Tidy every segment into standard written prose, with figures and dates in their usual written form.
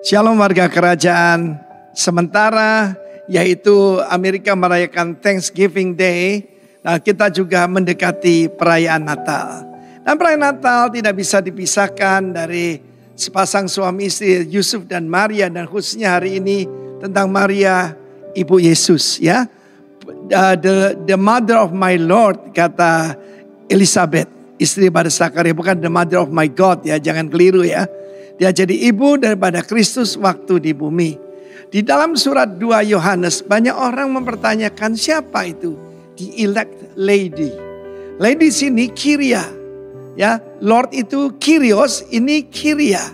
Shalom warga kerajaan. Sementara yaitu Amerika merayakan Thanksgiving Day, nah kita juga mendekati perayaan Natal. Dan perayaan Natal tidak bisa dipisahkan dari sepasang suami istri Yusuf dan Maria, dan khususnya hari ini tentang Maria ibu Yesus ya. The mother of my Lord, kata Elizabeth, istri pada Zakaria, bukan the mother of my God ya, jangan keliru ya. Dia jadi ibu daripada Kristus waktu di bumi. Di dalam surat 2 Yohanes banyak orang mempertanyakan siapa itu the elect lady. Lady sini Kyria. Ya, Lord itu Kyrios, ini Kyria.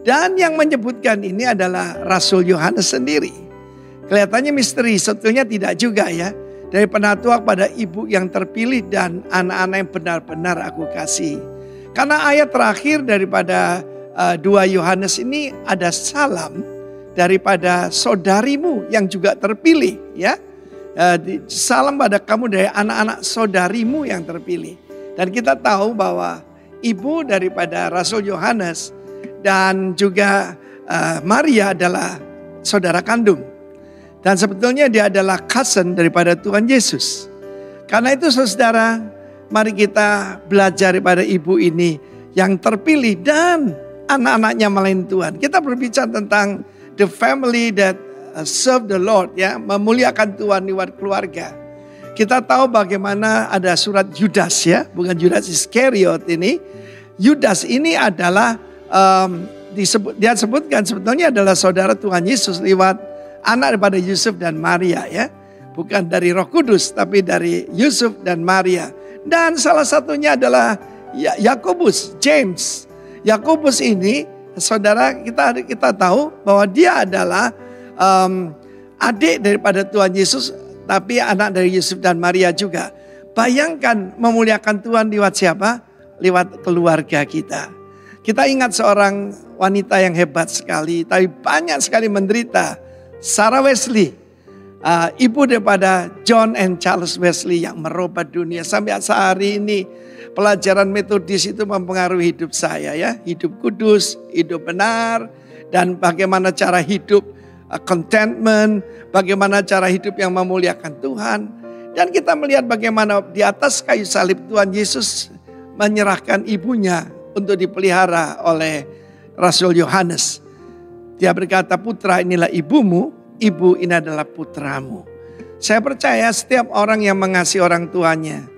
Dan yang menyebutkan ini adalah Rasul Yohanes sendiri. Kelihatannya misteri, sebetulnya tidak juga ya. Dari penatua pada ibu yang terpilih dan anak-anak yang benar-benar aku kasih. Karena ayat terakhir daripada 2 Yohanes ini ada salam daripada saudarimu yang juga terpilih ya. Salam pada kamu dari anak-anak saudarimu yang terpilih. Dan kita tahu bahwa ibu daripada Rasul Yohanes dan juga Maria adalah saudara kandung. Dan sebetulnya dia adalah cousin daripada Tuhan Yesus. Karena itu saudara, mari kita belajar daripada ibu ini yang terpilih dan anak-anaknya melayani Tuhan. Kita berbicara tentang the family that serve the Lord ya, memuliakan Tuhan lewat keluarga. Kita tahu bagaimana ada surat Yudas ya, bukan Yudas Iskariot ini. Yudas ini adalah dia sebutkan sebetulnya adalah saudara Tuhan Yesus lewat anak daripada Yusuf dan Maria ya. Bukan dari Roh Kudus tapi dari Yusuf dan Maria. Dan salah satunya adalah Yakobus, James. Yakobus ini, saudara, kita tahu bahwa dia adalah adik daripada Tuhan Yesus, tapi anak dari Yusuf dan Maria juga. Bayangkan memuliakan Tuhan lewat siapa? Lewat keluarga kita. Kita ingat seorang wanita yang hebat sekali, tapi banyak sekali menderita. Sarah Wesley, ibu daripada John and Charles Wesley yang merubah dunia. Sampai sehari ini pelajaran metodis itu mempengaruhi hidup saya ya. Hidup kudus, hidup benar, dan bagaimana cara hidup contentment, bagaimana cara hidup yang memuliakan Tuhan. Dan kita melihat bagaimana di atas kayu salib Tuhan Yesus menyerahkan ibunya untuk dipelihara oleh Rasul Yohanes. Dia berkata, putra inilah ibumu, ibu ini adalah putramu. Saya percaya setiap orang yang mengasihi orang tuanya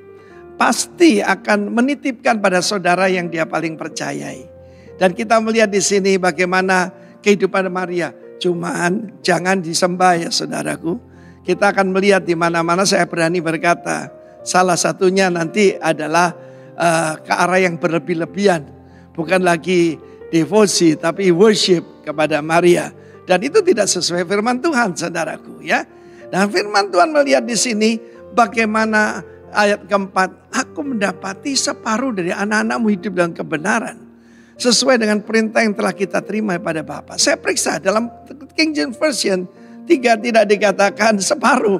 pasti akan menitipkan pada saudara yang dia paling percayai. Dan kita melihat di sini bagaimana kehidupan Maria. Cuman jangan disembah ya saudaraku. Kita akan melihat di mana-mana, saya berani berkata. Salah satunya nanti adalah ke arah yang berlebih-lebihan. Bukan lagi devosi tapi worship kepada Maria. Dan itu tidak sesuai firman Tuhan saudaraku ya. Dan firman Tuhan melihat di sini bagaimana ayat keempat, aku mendapati separuh dari anak-anakmu hidup dalam kebenaran. Sesuai dengan perintah yang telah kita terima pada Bapa. Saya periksa dalam King James Version 3 tidak dikatakan separuh.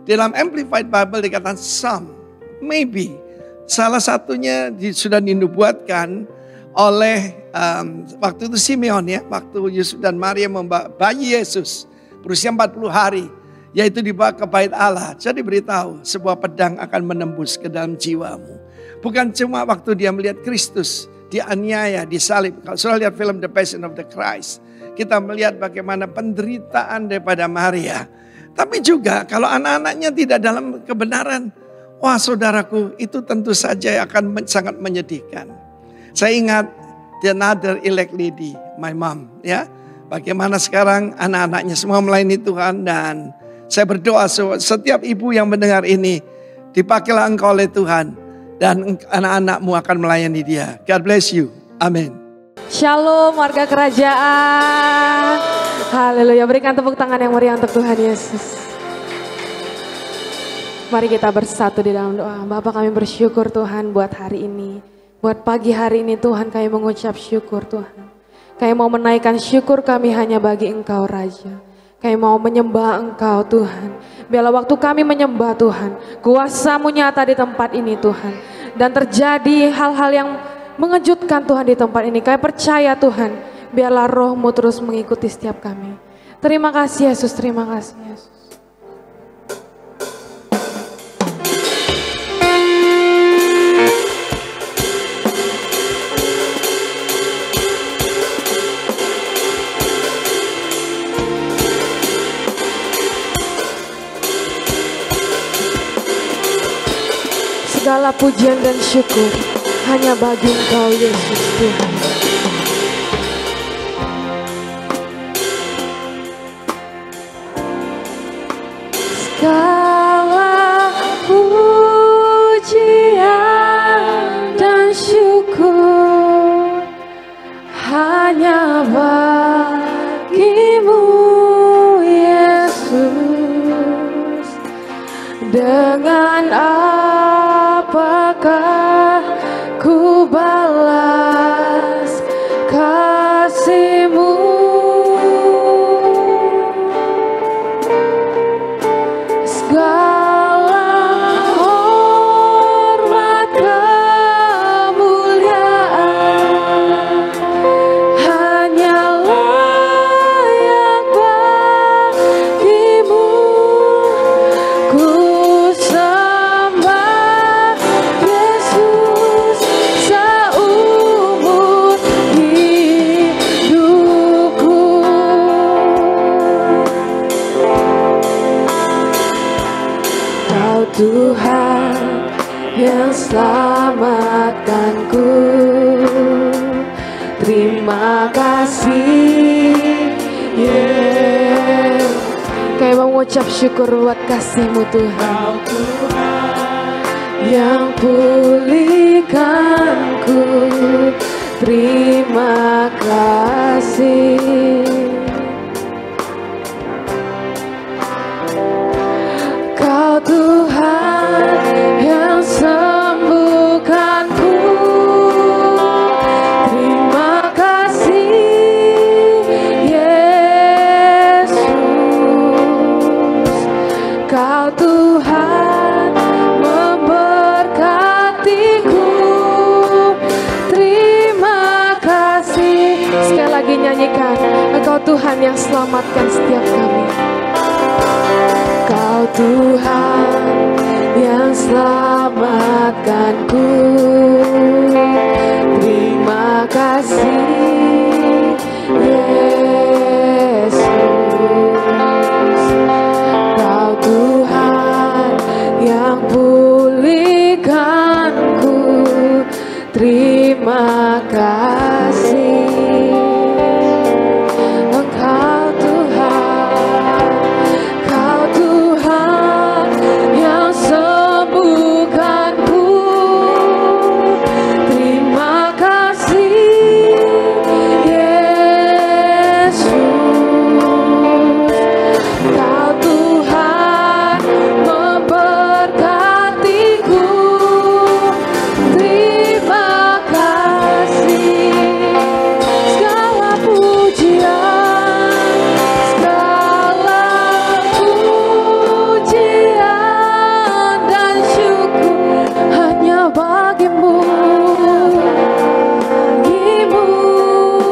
Dalam Amplified Bible dikatakan some, maybe. Salah satunya sudah dinubuatkan oleh waktu itu Simeon ya. Waktu Yusuf dan Maria membawa bayi Yesus berusia 40 hari. Yaitu dibawa ke bait Allah. Jadi beritahu sebuah pedang akan menembus ke dalam jiwamu. Bukan cuma waktu dia melihat Kristus dianiaya, disalib. Kalau sudah lihat film The Passion of the Christ, kita melihat bagaimana penderitaan daripada Maria. Tapi juga kalau anak-anaknya tidak dalam kebenaran, wah saudaraku, itu tentu saja akan sangat menyedihkan. Saya ingat the another elect lady, my mom ya. Bagaimana sekarang anak-anaknya semua melayani Tuhan, dan saya berdoa setiap ibu yang mendengar ini, dipakailah engkau oleh Tuhan dan anak-anakmu akan melayani dia. God bless you. Amin. Shalom warga kerajaan. Haleluya, berikan tepuk tangan yang meriah untuk Tuhan Yesus. Mari kita bersatu di dalam doa. Bapa, kami bersyukur Tuhan buat hari ini. Buat pagi hari ini Tuhan, kami mengucap syukur Tuhan. Kami mau menaikkan syukur kami hanya bagi Engkau Raja. Kami mau menyembah Engkau Tuhan. Biarlah waktu kami menyembah Tuhan, kuasa-Mu nyata di tempat ini Tuhan. Dan terjadi hal-hal yang mengejutkan Tuhan di tempat ini. Kami percaya Tuhan, biarlah roh-Mu terus mengikuti setiap kami. Terima kasih Yesus, terima kasih Yesus. Segala pujian dan syukur hanya bagi Engkau Yesus Tuhan. Segala pujian dan syukur hanya bagi-Mu Yesus. Dengan apakah ku balas kasih-Mu? Segala hormat kemuliaan hanyalah yang bagi-Mu. Ku sembah Yesus seumur hidupku. Kau Tuhan yang selamatkanku. Terima kasih Yesus. Kami mengucap syukur buat kasih-Mu Tuhan. Yang pulihkanku. Terima kasih. Kau Tuhan yang sembuhkanku. Terima kasih Yesus. Kau Tuhan memberkatiku. Terima kasih. Sekali lagi nyanyikan. Engkau Tuhan yang selamatkan setiap kami. Kau Tuhan yang selamatkanku. Terima kasih Yesus. Kau Tuhan yang pulihkanku. Terima kasih. Engkau Tuhan, Kau Tuhan yang sembuhkanku. Terima kasih Yesus. Kau Tuhan memberkatiku. Terima kasih. Segala pujian, segala pujian dan syukur hanya bagi-Mu. Bagi-Mu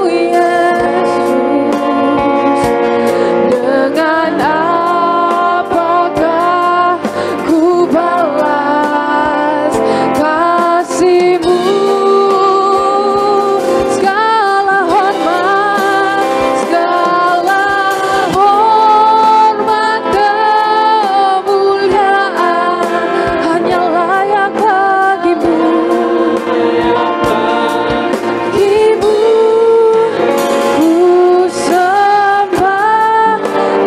Yesus. Dengan apakah ku balas kasih-Mu? Segala hormat kemuliaan hanya layak bagi-Mu. Bagi-Mu ku sembah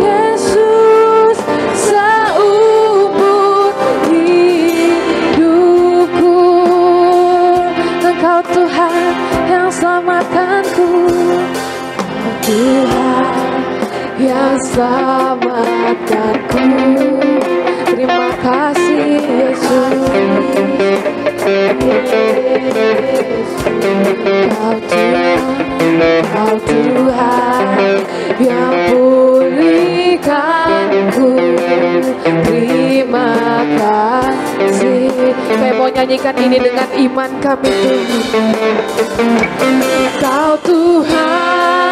Yesus seumur hidupku. Engkau Tuhan yang selamatkanku. Engkau Tuhan yang selamatkanku. Terima kasih Yesus. Kau Tuhan yang pulihkanku. Terima kasih. Saya mau nyanyikan ini dengan iman kami Tuhan. Kau Tuhan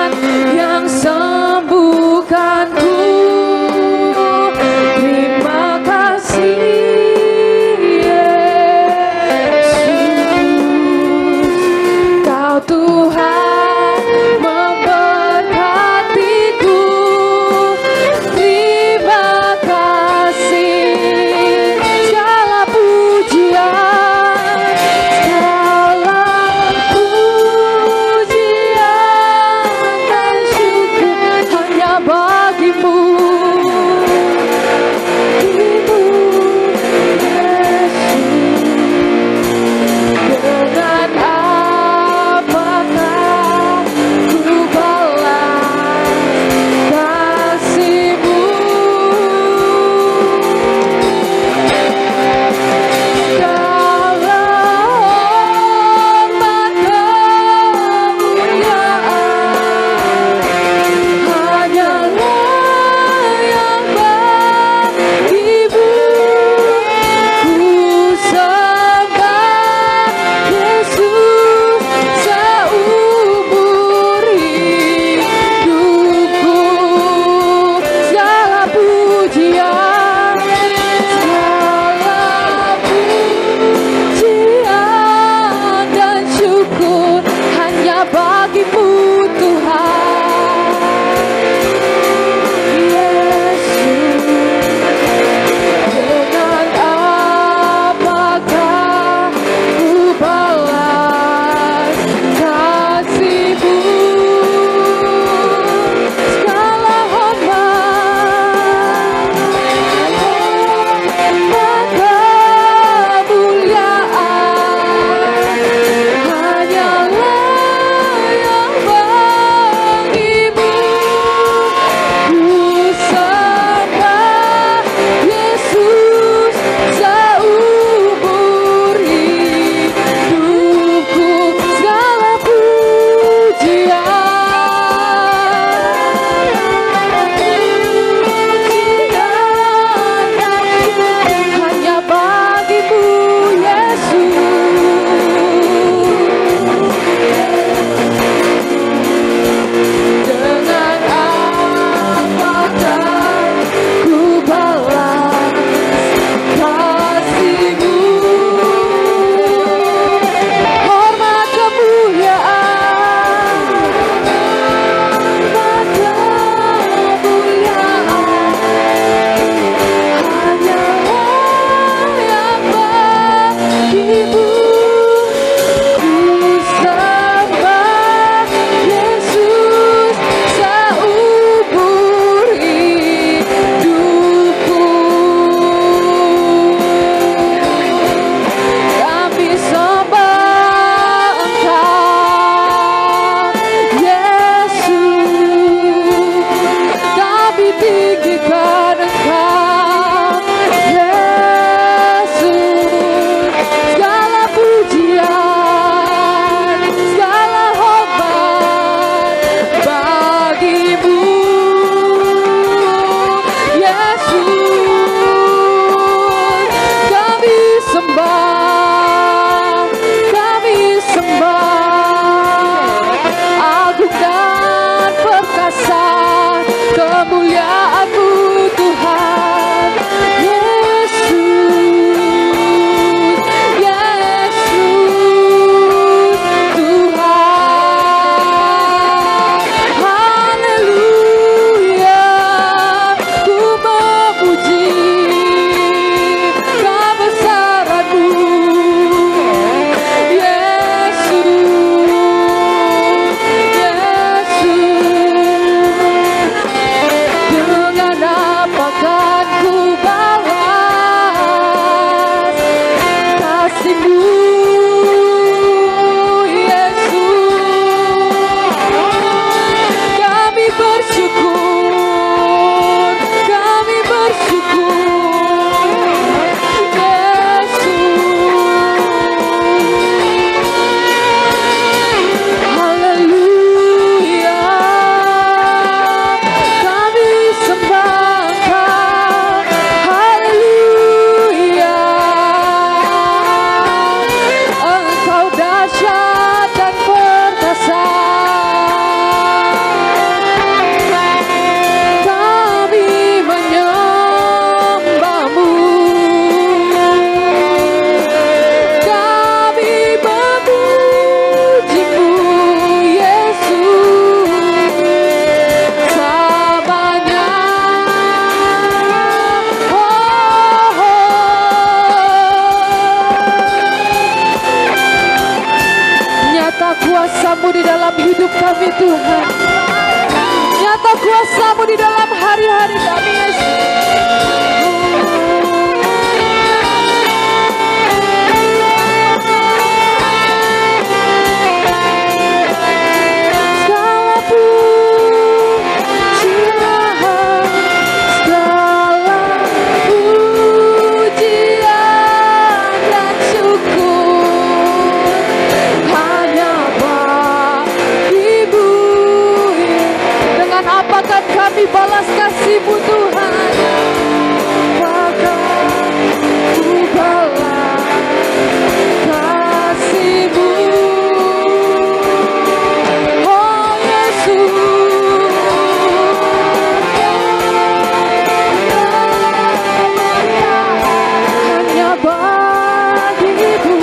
kami Tuhan. Nyata kuasa-Mu di dalam hari-hari kami Yesus. Kami balas kasih-Mu Tuhan. Apakah ku balas kasih-Mu, oh Yesus. Hanya bagi-Mu,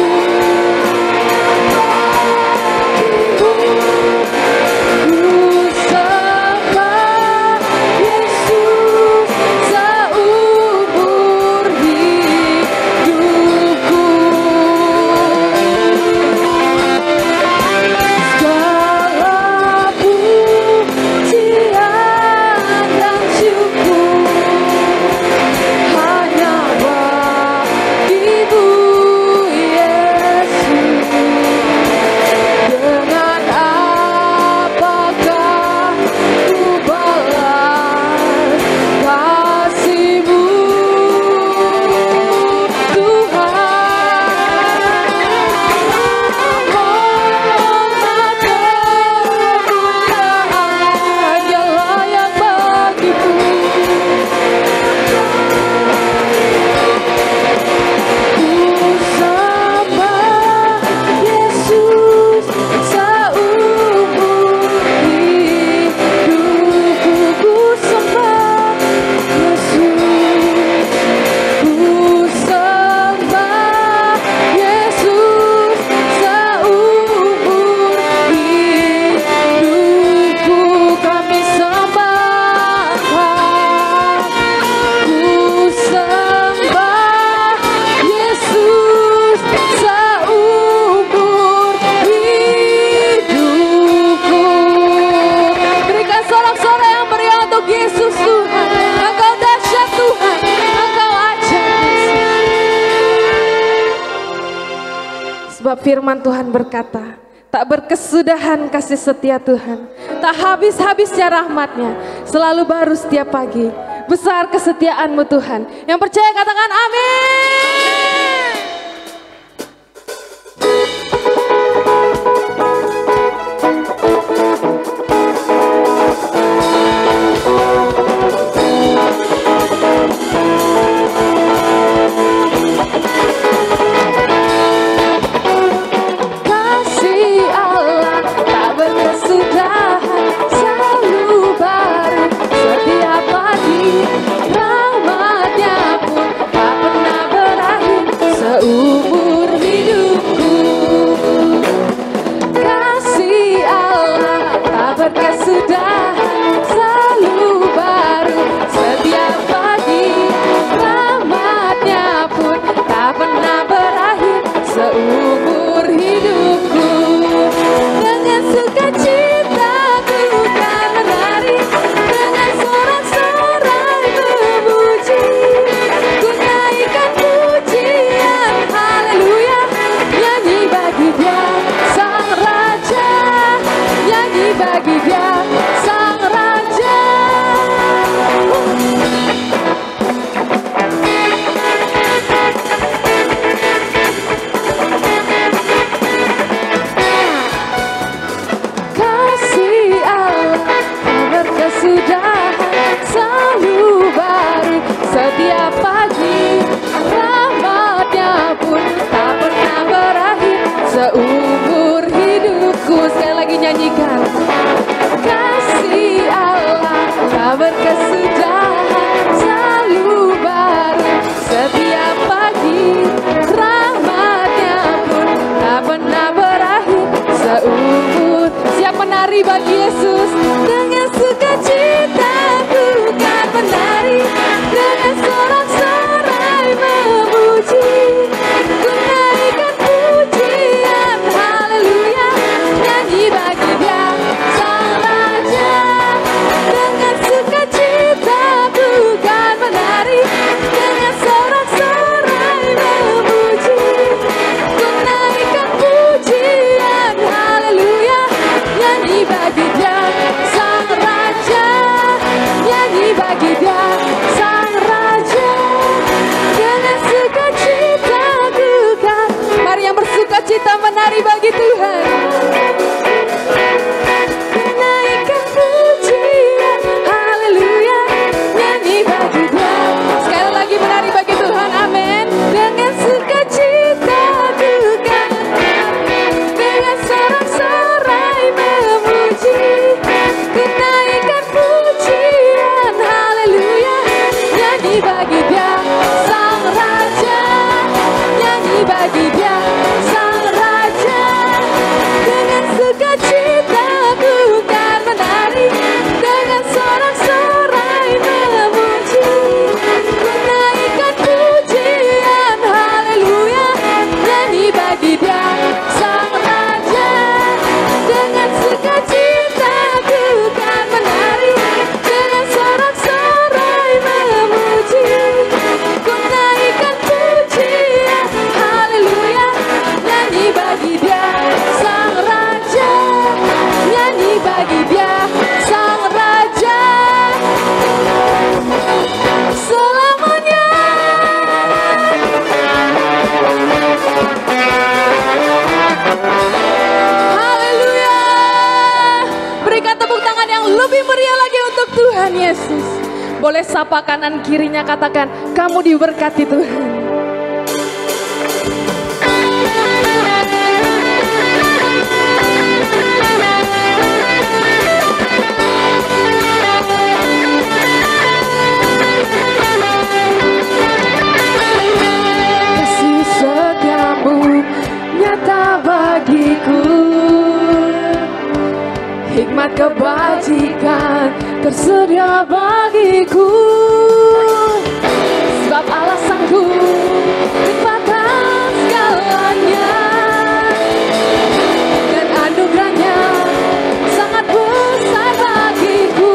sebab firman Tuhan berkata, tak berkesudahan kasih setia Tuhan, tak habis-habisnya rahmat-Nya, selalu baru setiap pagi. Besar kesetiaan-Mu Tuhan. Yang percaya katakan amin. Nyanyikan kasih Allah tak berkesudahan, selalu baru setiap pagi, rahmat-Nya pun tak pernah berakhir seumur. Siap menari bagi Yesus dengan sukacita, bukan menari dengan sorak-sorai memuji, ku naikkan pujian haleluya, nyanyi bagi Dia berikan tepuk tangan yang lebih meriah lagi untuk Tuhan Yesus. Boleh sapa kanan kirinya, katakan, kamu diberkati Tuhan. Kasih setiamu nyata bagiku, hikmat kebajikan tersedia bagiku. Sebab Allah sanggup limpahkan segalanya, dan anugerahnya sangat besar bagiku.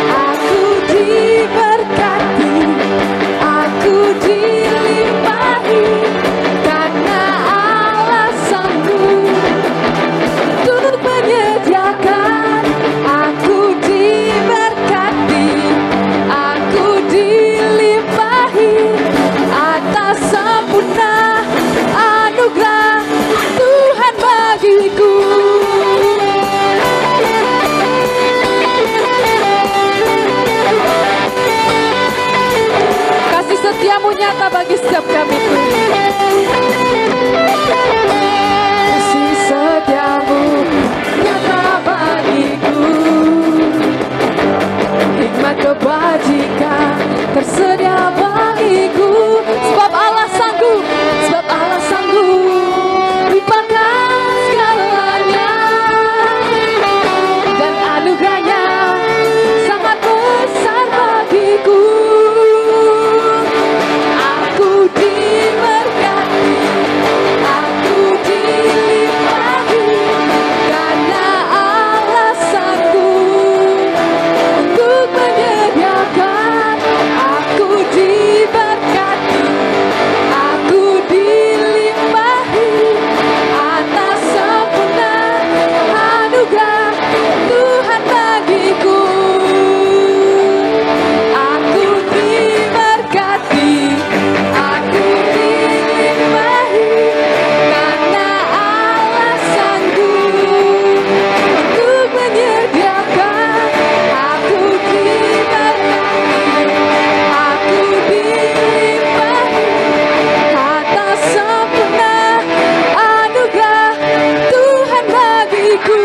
Aku diberkati, aku dilimpahi, karena Allah sanggup untuk menyediakan. Aku diberkati, aku dilimpahi, atas sempurna anugerah Tuhan bagiku. Kasih setiamu nyata bagi setiap kami Tuhan. Kasih setiamu nyata bagiku, hikmat kebajikan tersedia bagiku. Sebab Allah sanggup, sebab Allah sanggup limpahkan segalanya, dan anugerahnya sangat besar bagiku. Aku diberkati, aku dilimpahi, karena Allah sanggup untuk menyediakan. Aku diberkati, aku dilimpahi, atas sempurna anugerah Tuhan bagiku. Aku diberkati, aku dilimpahi, karena Allah sanggup untuk menyediakan. Aku diberkati, aku dilimpahi, atas sempurna anugerah Tuhan bagiku.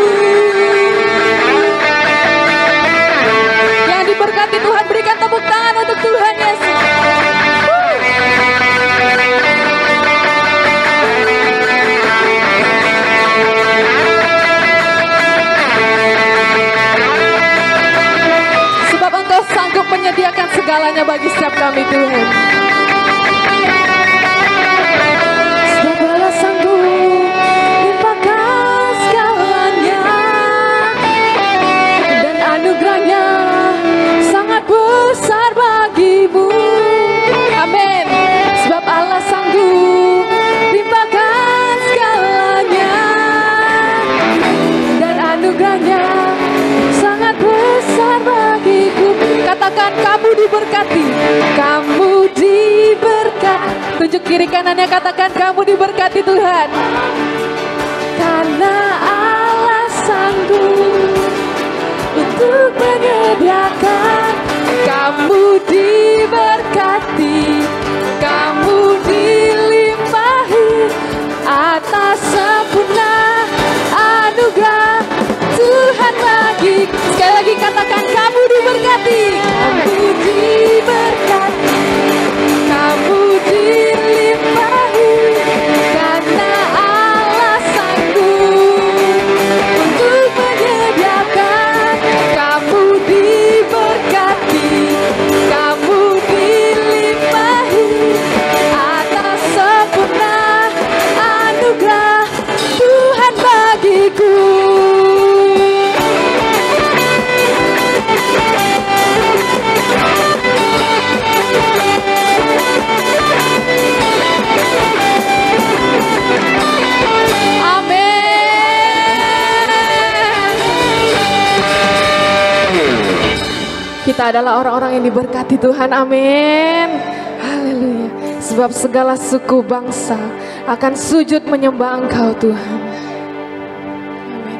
Yang diberkati Tuhan, berikan tepuk tangan untuk Tuhan Yesus. Sebab Engkau sanggup menyediakan segalanya bagi setiap kami Tuhan. Sebab Allah sanggup limpahkan segalanya, dan anugerahnya sangat besar bagimu. Amin. Sebab Allah sanggup limpahkan segalanya, dan anugerahnya sangat besar bagiku. Katakan, kamu diberkati, kamu diberkati. Tunjuk kiri kanannya, katakan, kamu diberkati Tuhan, karena Allah sanggup untuk menyediakan. Kamu diberkati, kamu dilimpahi, atas sempurna anugerah Tuhan bagiku. Sekali lagi katakan, kamu diberkati, kamu diberkati, kamu dilimpahi, karena Allah sanggup untuk menyediakan. Kamu diberkati, kamu dilimpahi, atas sempurna anugerah Tuhan bagiku. Kita adalah orang-orang yang diberkati Tuhan, amin. Haleluya. Sebab segala suku bangsa akan sujud menyembah Engkau Tuhan. Amin.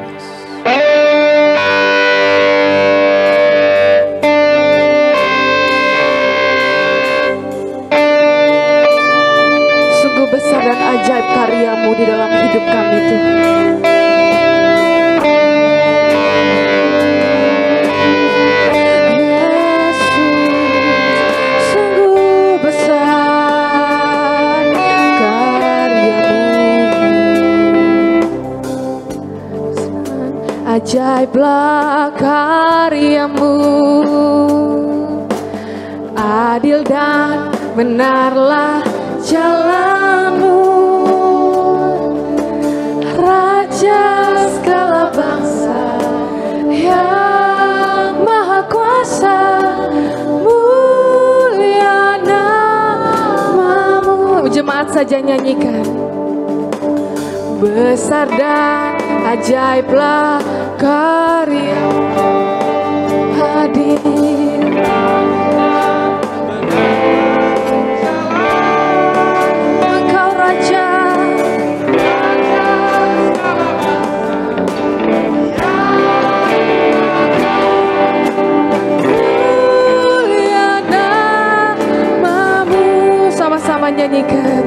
ajaiblah karyamu, adil dan benarlah jalanmu, Raja segala bangsa yang maha kuasa, mulia namamu. Jemaat saja nyanyikan. Besar dan ajaiblah karyamu, hadir Engkau Raja, mulia namamu. Sama-sama nyanyikan.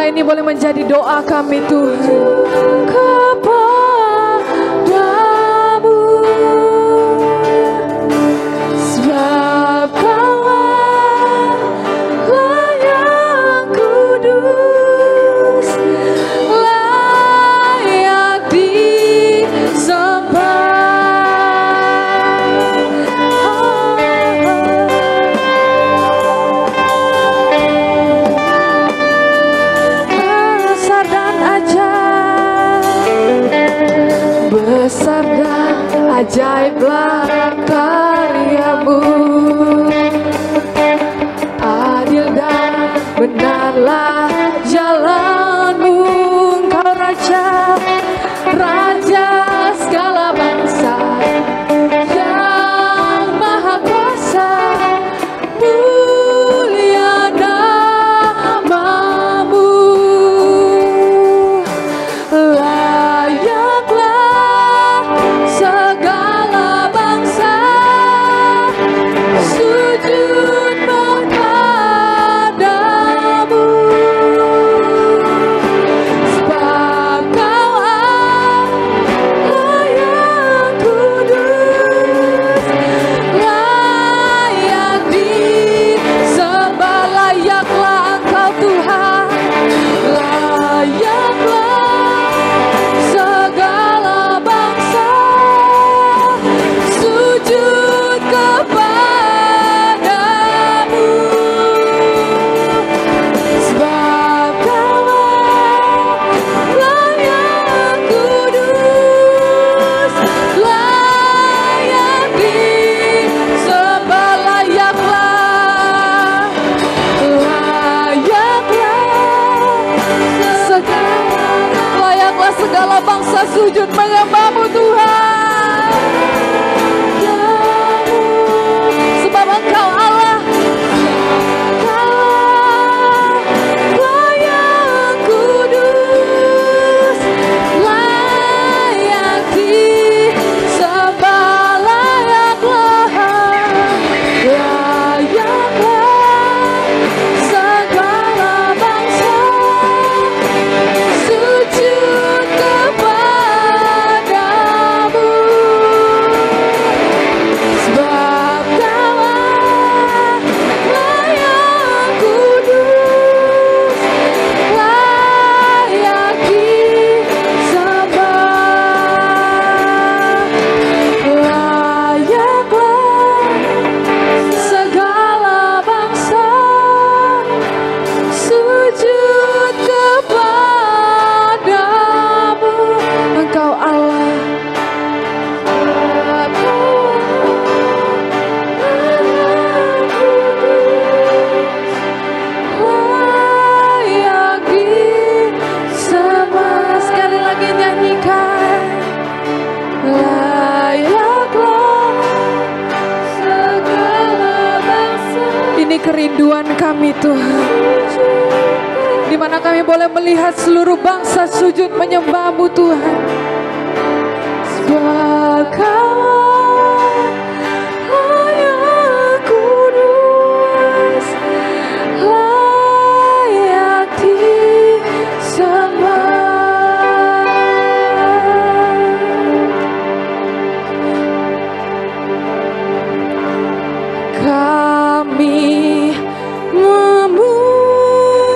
Ini boleh menjadi doa kami Tuhan kepadamu, sebab Kaulah yang kudus, layak disembah. Besar dan ajaiblah karyamu, adil dan benarlah jalanmu, Engkau Raja, Raja segala bangsa yang maha kuasa, mulia namamu, segala bangsa sujud kepadamu, sebab Kaulah yang kudus, layak disembah. Layaklah Engkau Tuhan, layaklah segala bangsa sujud kepadamu, sebab Kaulah yang kudus, layak disembah. Layaklah segala bangsa sujud menyembahmu Tuhan, sebab Engkau Allah, Kaulah yang kudus, layak disembah. Layaklah segala bangsa sujud kepadamu, sebab Kaulah yang kudus, layak disembah. Layaklah segala bangsa sujud kepadamu, Engkau Allah, layak disembah. Sekali lagi nyanyikan. Layaklah segala bangsa. Ini kerinduan kami Tuhan, di mana kami boleh melihat seluruh bangsa sujud menyembahmu Tuhan, sebab Kaulah yang kudus, layak disembah. Kami memuji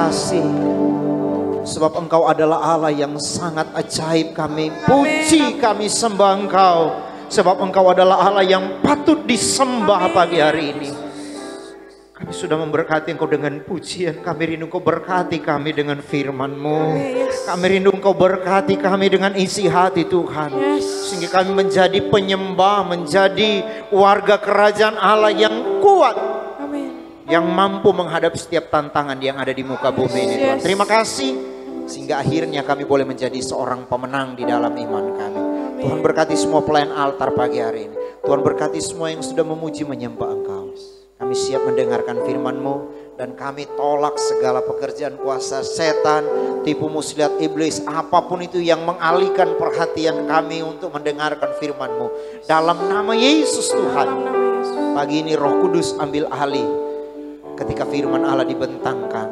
kasih. Sebab Engkau adalah Allah yang sangat ajaib. Kami puji, kami sembah Engkau. Sebab Engkau adalah Allah yang patut disembah pagi hari ini. Kami sudah memberkati Engkau dengan pujian. Kami rindu Engkau berkati kami dengan firman-Mu. Kami rindu Engkau berkati kami dengan isi hati Tuhan. Sehingga kami menjadi penyembah, menjadi warga kerajaan Allah yang kuat. Yang mampu menghadapi setiap tantangan yang ada di muka bumi ini Tuhan. Terima kasih. Sehingga akhirnya kami boleh menjadi seorang pemenang di dalam iman kami. Tuhan berkati semua pelayan altar pagi hari ini. Tuhan berkati semua yang sudah memuji menyembah Engkau. Kami siap mendengarkan firman-Mu. Dan kami tolak segala pekerjaan kuasa setan, tipu muslihat iblis, apapun itu yang mengalihkan perhatian kami untuk mendengarkan firman-Mu. Dalam nama Yesus Tuhan. Pagi ini Roh Kudus ambil alih. Ketika firman Allah dibentangkan,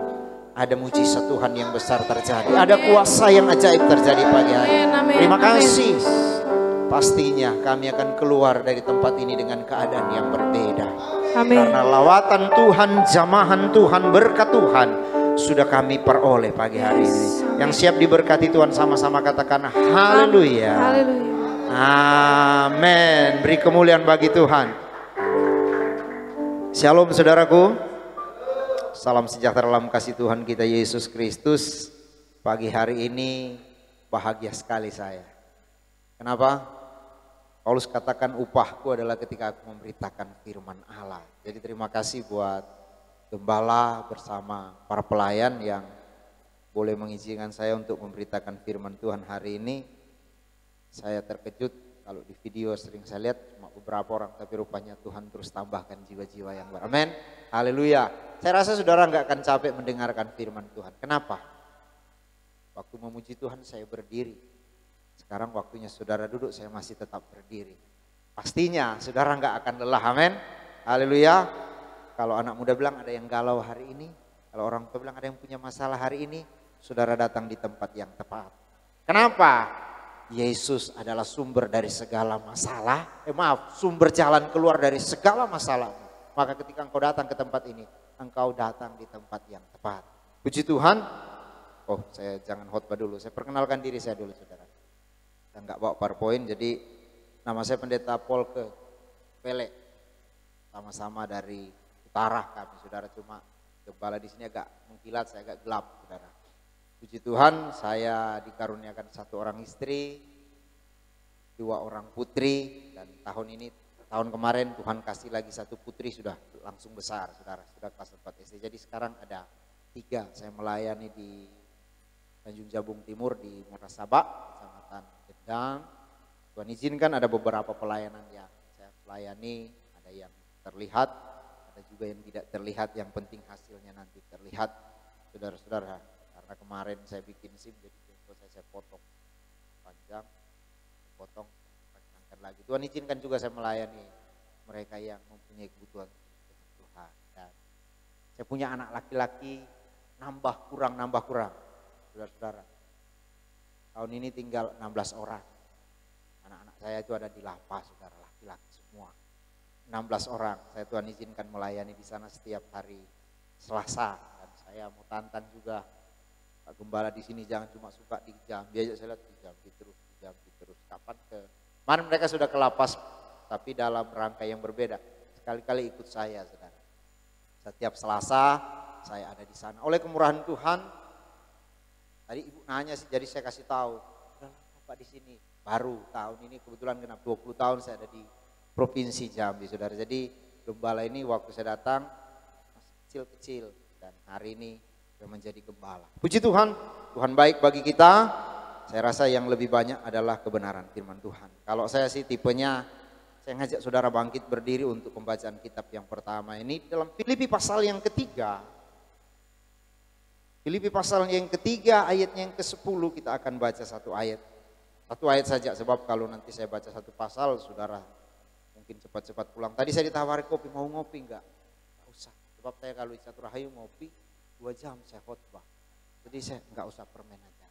ada mujizat Tuhan yang besar terjadi. Ada kuasa yang ajaib terjadi pagi hari. Terima kasih. Pastinya kami akan keluar dari tempat ini dengan keadaan yang berbeda. Karena lawatan Tuhan, jamahan Tuhan, berkat Tuhan sudah kami peroleh pagi hari ini. Yang siap diberkati Tuhan sama-sama katakan haleluya. Amin. Beri kemuliaan bagi Tuhan. Shalom saudaraku. Salam sejahtera dalam kasih Tuhan kita Yesus Kristus. Pagi hari ini bahagia sekali saya. Kenapa? Paulus katakan upahku adalah ketika aku memberitakan firman Allah. Jadi terima kasih buat gembala bersama para pelayan yang boleh mengizinkan saya untuk memberitakan firman Tuhan hari ini. Saya terkejut kalau di video sering saya lihat cuma beberapa orang, tapi rupanya Tuhan terus tambahkan jiwa-jiwa yang baru. Amin. Haleluya. Saya rasa saudara nggak akan capek mendengarkan firman Tuhan. Kenapa? Waktu memuji Tuhan saya berdiri. Sekarang waktunya saudara duduk, saya masih tetap berdiri. Pastinya saudara nggak akan lelah, amin. Haleluya. Kalau anak muda bilang ada yang galau hari ini, kalau orang tua bilang ada yang punya masalah hari ini, saudara datang di tempat yang tepat. Kenapa? Yesus adalah sumber dari segala masalah. Sumber jalan keluar dari segala masalah. Maka ketika engkau datang ke tempat ini, engkau datang di tempat yang tepat. Puji Tuhan. Oh, saya jangan khotbah dulu. Saya perkenalkan diri saya dulu, saudara. Enggak bawa PowerPoint, jadi nama saya Pendeta Polke Pele, sama-sama dari utara kami, saudara. Cuma gembala di sini agak mengkilat, saya agak gelap, saudara. Puji Tuhan, saya dikaruniakan 1 orang istri, 2 orang putri, dan tahun kemarin Tuhan kasih lagi 1 putri, sudah langsung besar, saudara, sudah kelas 4 SD. Jadi sekarang ada 3, saya melayani di Tanjung Jabung Timur di Muarasabak, Kecamatan Gedang. Tuhan izinkan ada beberapa pelayanan yang saya layani, ada yang terlihat, ada juga yang tidak terlihat, yang penting hasilnya nanti terlihat, saudara-saudara. Karena kemarin saya bikin SIM, jadi saya potong panjang, potong, panjangkan lagi. Tuhan izinkan juga saya melayani mereka yang mempunyai kebutuhan dengan Tuhan. Dan saya punya anak laki-laki, nambah kurang. Saudara-saudara, tahun ini tinggal 16 orang. Anak-anak saya itu ada di lapas, saudara, laki-laki semua. 16 orang. Saya Tuhan izinkan melayani di sana setiap hari Selasa. Dan saya mau tantang juga Pak Gembala di sini, jangan cuma suka di Jambi aja, saya lihat di Jambi terus. Kapan ke? Kemarin mereka sudah ke lapas, tapi dalam rangka yang berbeda. Sekali-kali ikut saya, saudara. Setiap Selasa saya ada di sana. Oleh kemurahan Tuhan. Tadi ibu nanya sih, jadi saya kasih tahu. Udah lama Pak di sini, baru tahun ini kebetulan genap 20 tahun saya ada di Provinsi Jambi, saudara. Jadi gembala ini waktu saya datang masih kecil-kecil, dan hari ini sudah menjadi gembala. Puji Tuhan, Tuhan baik bagi kita. Saya rasa yang lebih banyak adalah kebenaran firman Tuhan. Kalau saya sih tipenya, saya ngajak saudara bangkit berdiri untuk pembacaan kitab yang pertama ini dalam Filipi pasal yang ketiga. Filipi pasal yang ketiga ayatnya yang ke-10 kita akan baca 1 ayat. 1 ayat saja, sebab kalau nanti saya baca 1 pasal saudara mungkin cepat-cepat pulang. Tadi saya ditawari kopi, mau ngopi enggak? Enggak usah, sebab saya kalau di Catur Rahayu ngopi 2 jam saya khotbah. Jadi saya enggak usah permen aja.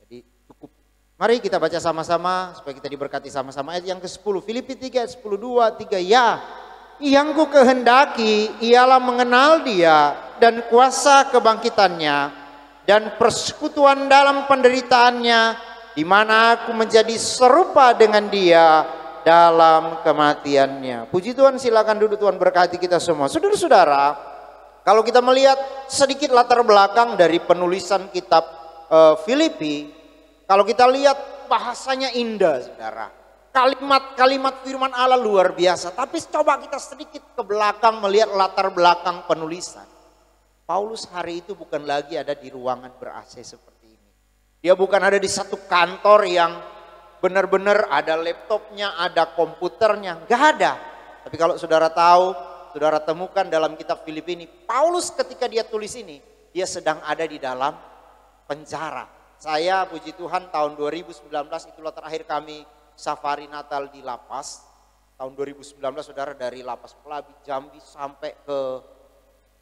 Jadi cukup. Mari kita baca sama-sama supaya kita diberkati sama-sama. Ayat yang ke-10, Filipi 3 ayat 10, 2, 3. Ya, yang ku kehendaki ialah mengenal Dia dan kuasa kebangkitannya dan persekutuan dalam penderitaannya, di mana aku menjadi serupa dengan dia dalam kematiannya. Puji Tuhan, silakan duduk, Tuhan berkati kita semua. Saudara-saudara, kalau kita melihat sedikit latar belakang dari penulisan kitab Filipi, kalau kita lihat bahasanya indah, saudara. Kalimat-kalimat firman Allah luar biasa. Tapi coba kita sedikit ke belakang melihat latar belakang penulisan. Paulus hari itu bukan lagi ada di ruangan ber-AC seperti ini. Dia bukan ada di satu kantor yang benar-benar ada laptopnya, ada komputernya. Gak ada. Tapi kalau saudara tahu, saudara temukan dalam kitab Filipi ini, Paulus ketika dia tulis ini, dia sedang ada di dalam penjara. Saya puji Tuhan tahun 2019 itulah terakhir kami safari Natal di lapas. Tahun 2019 saudara dari lapas Pelabi Jambi sampai ke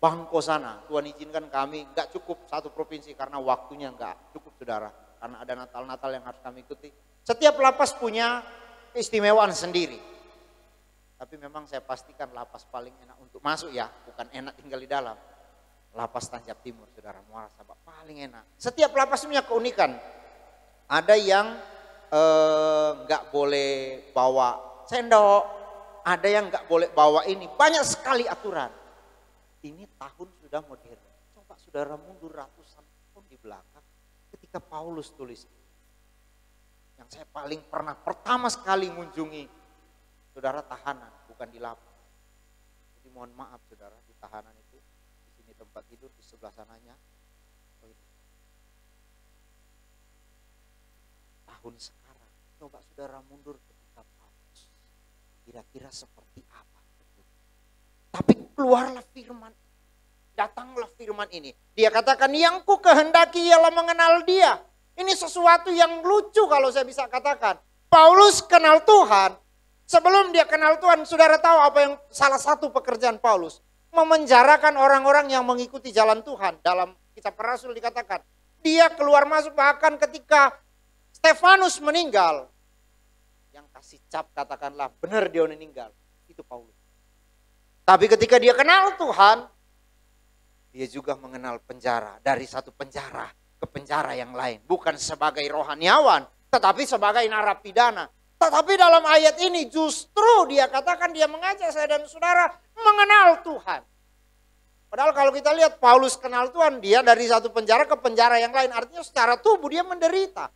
Bangko sana. Tuhan izinkan kami nggak cukup satu provinsi karena waktunya nggak cukup saudara. Karena ada Natal-Natal yang harus kami ikuti. Setiap lapas punya keistimewaan sendiri. Tapi memang saya pastikan lapas paling enak untuk masuk ya. Bukan enak tinggal di dalam. Lapas Tanjab Timur saudara, Muara Sabak paling enak. Setiap lapas punya keunikan. Ada yang nggak boleh bawa sendok. Ada yang nggak boleh bawa ini. Banyak sekali aturan. Ini tahun sudah modern. Coba saudara mundur ratusan tahun di belakang ketika Paulus tulis. Yang saya paling pernah pertama sekali mengunjungi saudara tahanan, bukan di lapas. Jadi mohon maaf saudara, di tahanan itu di sini tempat tidur, di sebelah sananya. Oh ini. Tahun sekarang, coba saudara mundur ketika Paulus. Kira-kira seperti apa? Tapi keluarlah firman, datanglah firman ini. Dia katakan yang ku kehendaki ialah mengenal dia. Ini sesuatu yang lucu kalau saya bisa katakan. Paulus kenal Tuhan. Sebelum dia kenal Tuhan, saudara tahu apa yang salah satu pekerjaan Paulus? Memenjarakan orang-orang yang mengikuti jalan Tuhan. Dalam kitab Rasul dikatakan, dia keluar masuk bahkan ketika Stefanus meninggal. Yang kasih cap katakanlah benar dia meninggal. Itu Paulus. Tapi ketika dia kenal Tuhan, dia juga mengenal penjara. Dari satu penjara ke penjara yang lain. Bukan sebagai rohaniawan, tetapi sebagai narapidana. Tetapi dalam ayat ini justru dia katakan dia mengajak saya dan saudara mengenal Tuhan. Padahal kalau kita lihat Paulus kenal Tuhan, dia dari satu penjara ke penjara yang lain. Artinya secara tubuh dia menderita.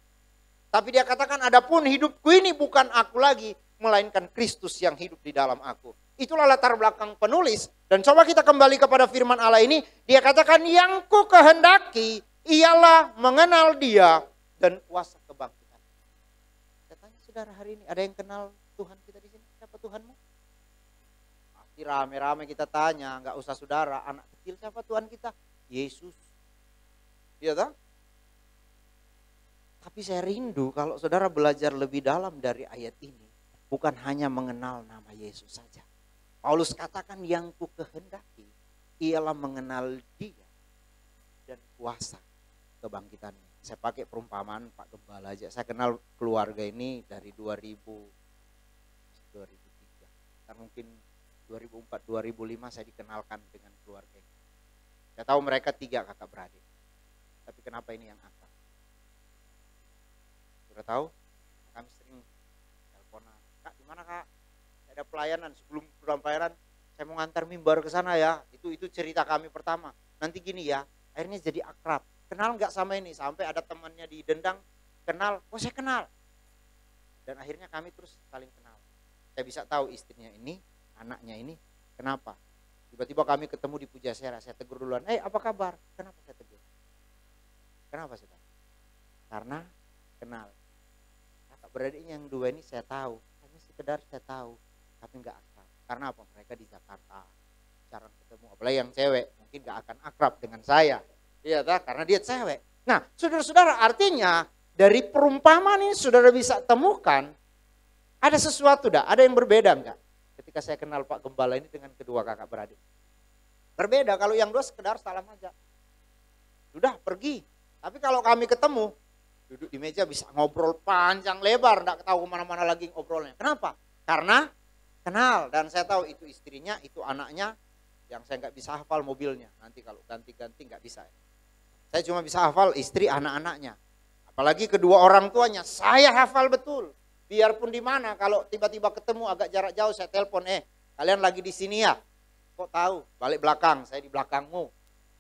Tapi dia katakan adapun hidupku ini bukan aku lagi, melainkan Kristus yang hidup di dalam aku. Itulah latar belakang penulis. Dan coba kita kembali kepada firman Allah ini. Dia katakan yang ku kehendaki ialah mengenal dia dan kuasa kebangkitan. Saya tanya saudara hari ini, ada yang kenal Tuhan kita di sini? Siapa Tuhanmu? Pasti rame-rame kita tanya, nggak usah saudara, anak kecil siapa Tuhan kita? Yesus. Iya tak? Tapi saya rindu kalau saudara belajar lebih dalam dari ayat ini. Bukan hanya mengenal nama Yesus saja. Paulus katakan yang ku kehendaki ialah mengenal dia dan kuasa kebangkitannya. Saya pakai perumpamaan Pak Gembala aja. Saya kenal keluarga ini dari 2003. Dan mungkin 2004, 2005 saya dikenalkan dengan keluarga ini. Saya tahu mereka 3 kakak beradik. Tapi kenapa ini yang akrab? Sudah tahu? Kami sering teleponan. Kak, di mana Kak? Ada pelayanan, sebelum pelayanan saya mau ngantar mimbar ke sana ya. Itu cerita kami pertama. Nanti gini ya, akhirnya jadi akrab. Kenal nggak sama ini? Sampai ada temannya di Dendang kenal. Oh saya kenal. Dan akhirnya kami terus saling kenal. Saya bisa tahu istrinya ini, anaknya ini. Kenapa? Tiba-tiba kami ketemu di Pujasera. Saya tegur duluan. Apa kabar? Kenapa saya tegur? Kenapa saudara? Karena kenal. Kakak beradiknya yang 2 ini saya tahu. Hanya sekedar saya tahu. Tapi nggak akrab. Karena apa? Mereka di Jakarta. Jarang ketemu. Apalagi yang cewek. Mungkin nggak akan akrab dengan saya. Iya tak? Karena dia cewek. Nah saudara-saudara artinya dari perumpamaan ini saudara bisa temukan. Ada sesuatu dah. Ada yang berbeda enggak? Ketika saya kenal Pak Gembala ini dengan kedua kakak beradik. Berbeda. Kalau yang 2 sekedar salam aja. Sudah pergi. Tapi kalau kami ketemu. Duduk di meja bisa ngobrol panjang lebar. Nggak tahu kemana-mana lagi ngobrolnya. Kenapa? Karena kenal dan saya tahu itu istrinya, itu anaknya yang saya nggak bisa hafal mobilnya. Nanti kalau ganti-ganti nggak bisa. Saya cuma bisa hafal istri anak-anaknya. Apalagi kedua orang tuanya, saya hafal betul. Biarpun di mana, kalau tiba-tiba ketemu agak jarak jauh, saya telepon, kalian lagi di sini ya? Kok tahu? Balik belakang, saya di belakangmu.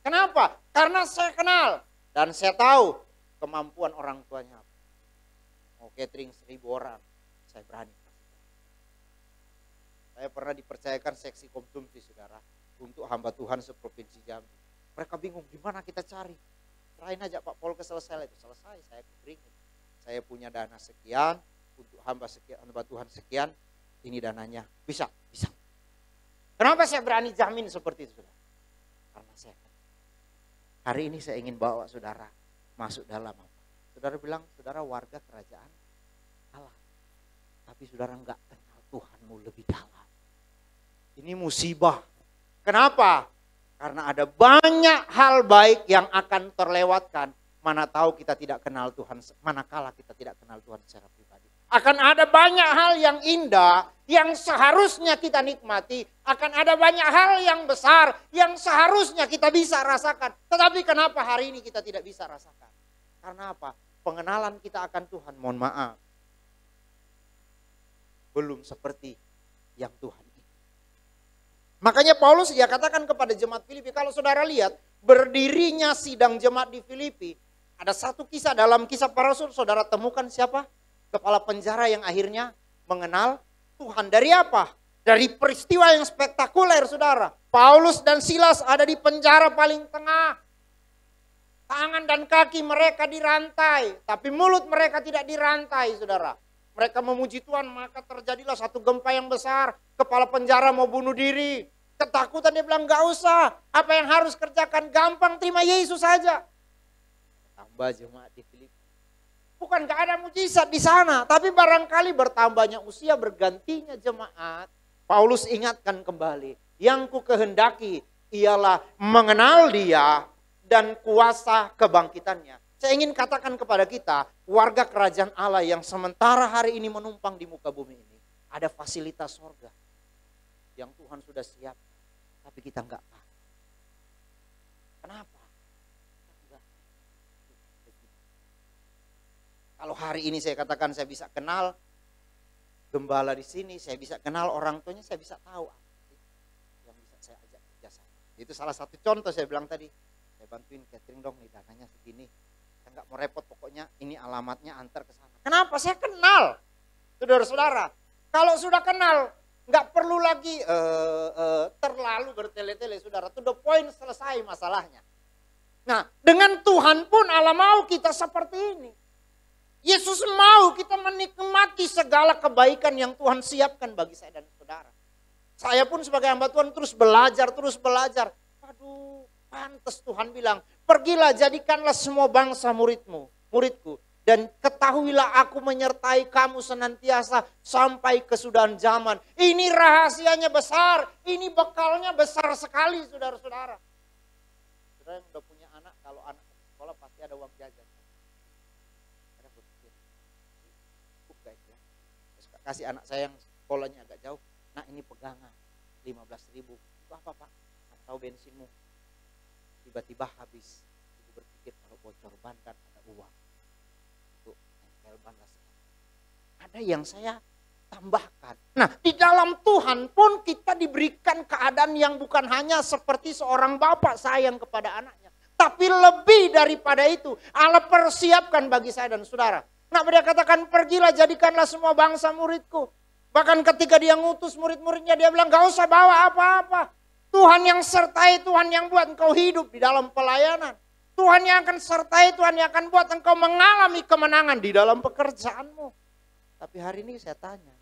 Kenapa? Karena saya kenal. Dan saya tahu kemampuan orang tuanya. Mau catering 1000 orang, saya berani. Saya pernah dipercayakan seksi konsumsi, saudara, untuk hamba Tuhan seprovinsi Jambi. Mereka bingung, gimana kita cari? Serahin aja Pak Polkes selesai, itu selesai, saya keringin. Saya punya dana sekian, untuk hamba Tuhan sekian, ini dananya. Bisa. Kenapa saya berani jamin seperti itu, saudara? Karena saya hari ini saya ingin bawa saudara masuk dalam apa? Saudara bilang, saudara warga kerajaan Allah. Tapi saudara enggak kenal Tuhanmu lebih dalam. Ini musibah. Kenapa? Karena ada banyak hal baik yang akan terlewatkan. Mana tahu kita tidak kenal Tuhan, manakala kita tidak kenal Tuhan secara pribadi. Akan ada banyak hal yang indah, yang seharusnya kita nikmati. Akan ada banyak hal yang besar, yang seharusnya kita bisa rasakan. Tetapi kenapa hari ini kita tidak bisa rasakan? Karena apa? Pengenalan kita akan Tuhan, mohon maaf, belum seperti yang Tuhan ingin. Makanya Paulus dia katakan kepada jemaat Filipi, kalau saudara lihat berdirinya sidang jemaat di Filipi, ada satu kisah dalam Kisah Para Rasul, saudara temukan siapa? Kepala penjara yang akhirnya mengenal Tuhan. Dari apa? Dari peristiwa yang spektakuler, saudara. Paulus dan Silas ada di penjara paling tengah. Tangan dan kaki mereka dirantai, tapi mulut mereka tidak dirantai, saudara. Mereka memuji Tuhan, maka terjadilah satu gempa yang besar. Kepala penjara mau bunuh diri. Ketakutan, dia bilang, gak usah. Apa yang harus kerjakan? Gampang, terima Yesus saja. Tambah jemaat di Filipi. Bukan gak ada mujizat di sana, tapi barangkali bertambahnya usia, bergantinya jemaat. Paulus ingatkan kembali, yang ku kehendaki ialah mengenal dia dan kuasa kebangkitannya. Saya ingin katakan kepada kita, warga kerajaan Allah yang sementara hari ini menumpang di muka bumi ini, ada fasilitas surga yang Tuhan sudah siap, tapi kita enggak tahu. Kenapa? Kalau hari ini saya katakan saya bisa kenal gembala di sini, saya bisa kenal orang tuanya, saya bisa tahu yang bisa saya ajak kerjasama. Itu salah satu contoh saya bilang tadi, saya bantuin catering dong, nih dananya segini. Saya nggak mau repot, pokoknya ini alamatnya, antar ke sana. Kenapa? Saya kenal, saudara-saudara. Kalau sudah kenal, nggak perlu lagi terlalu bertele-tele, saudara. To the point, selesai masalahnya. Nah, dengan Tuhan pun Allah mau kita seperti ini. Yesus mau kita menikmati segala kebaikan yang Tuhan siapkan bagi saya dan saudara. Saya pun sebagai hamba Tuhan terus belajar. Aduh, pantas Tuhan bilang, pergilah jadikanlah semua bangsa muridku. Dan ketahuilah aku menyertai kamu senantiasa sampai kesudahan zaman. Ini rahasianya besar, ini bekalnya besar sekali, saudara-saudara. Saudara yang udah punya anak, kalau anak sekolah pasti ada uang jajan. Kasih anak saya yang sekolahnya agak jauh, nah ini pegangan 15.000, itu apa Pak? Atau bensinmu tiba-tiba habis. Ibu berpikir kalau bocor ban kan ada uang untuk nempel ban lah. Ada yang saya tambahkan. Nah, di dalam Tuhan pun kita diberikan keadaan yang bukan hanya seperti seorang bapak sayang kepada anaknya, tapi lebih daripada itu Allah persiapkan bagi saya dan saudara. Nah, dia katakan, pergilah jadikanlah semua bangsa muridku. Bahkan ketika dia ngutus murid-muridnya, dia bilang, gak usah bawa apa-apa. Tuhan yang sertai, Tuhan yang buat engkau hidup di dalam pelayanan. Tuhan yang akan sertai, Tuhan yang akan buat engkau mengalami kemenangan di dalam pekerjaanmu. Tapi hari ini saya tanya,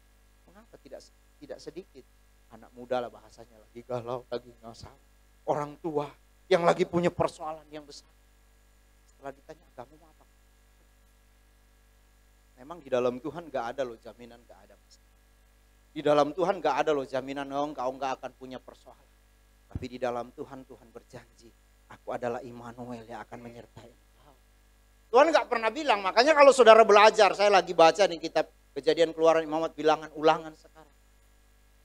mengapa tidak sedikit anak muda lah bahasanya, lagi galau, lagi ngasal. Orang tua yang lagi punya persoalan yang besar. Setelah ditanya, agamamu apa? Memang di dalam Tuhan gak ada loh jaminan gak ada masalah. Di dalam Tuhan gak ada loh jaminan engkau gak akan punya persoalan. Tapi di dalam Tuhan berjanji, aku adalah Immanuel yang akan menyertai engkau. Tuhan gak pernah bilang, makanya kalau saudara belajar, saya lagi baca nih kitab Kejadian Keluaran Imamat bilangan ulangan sekarang.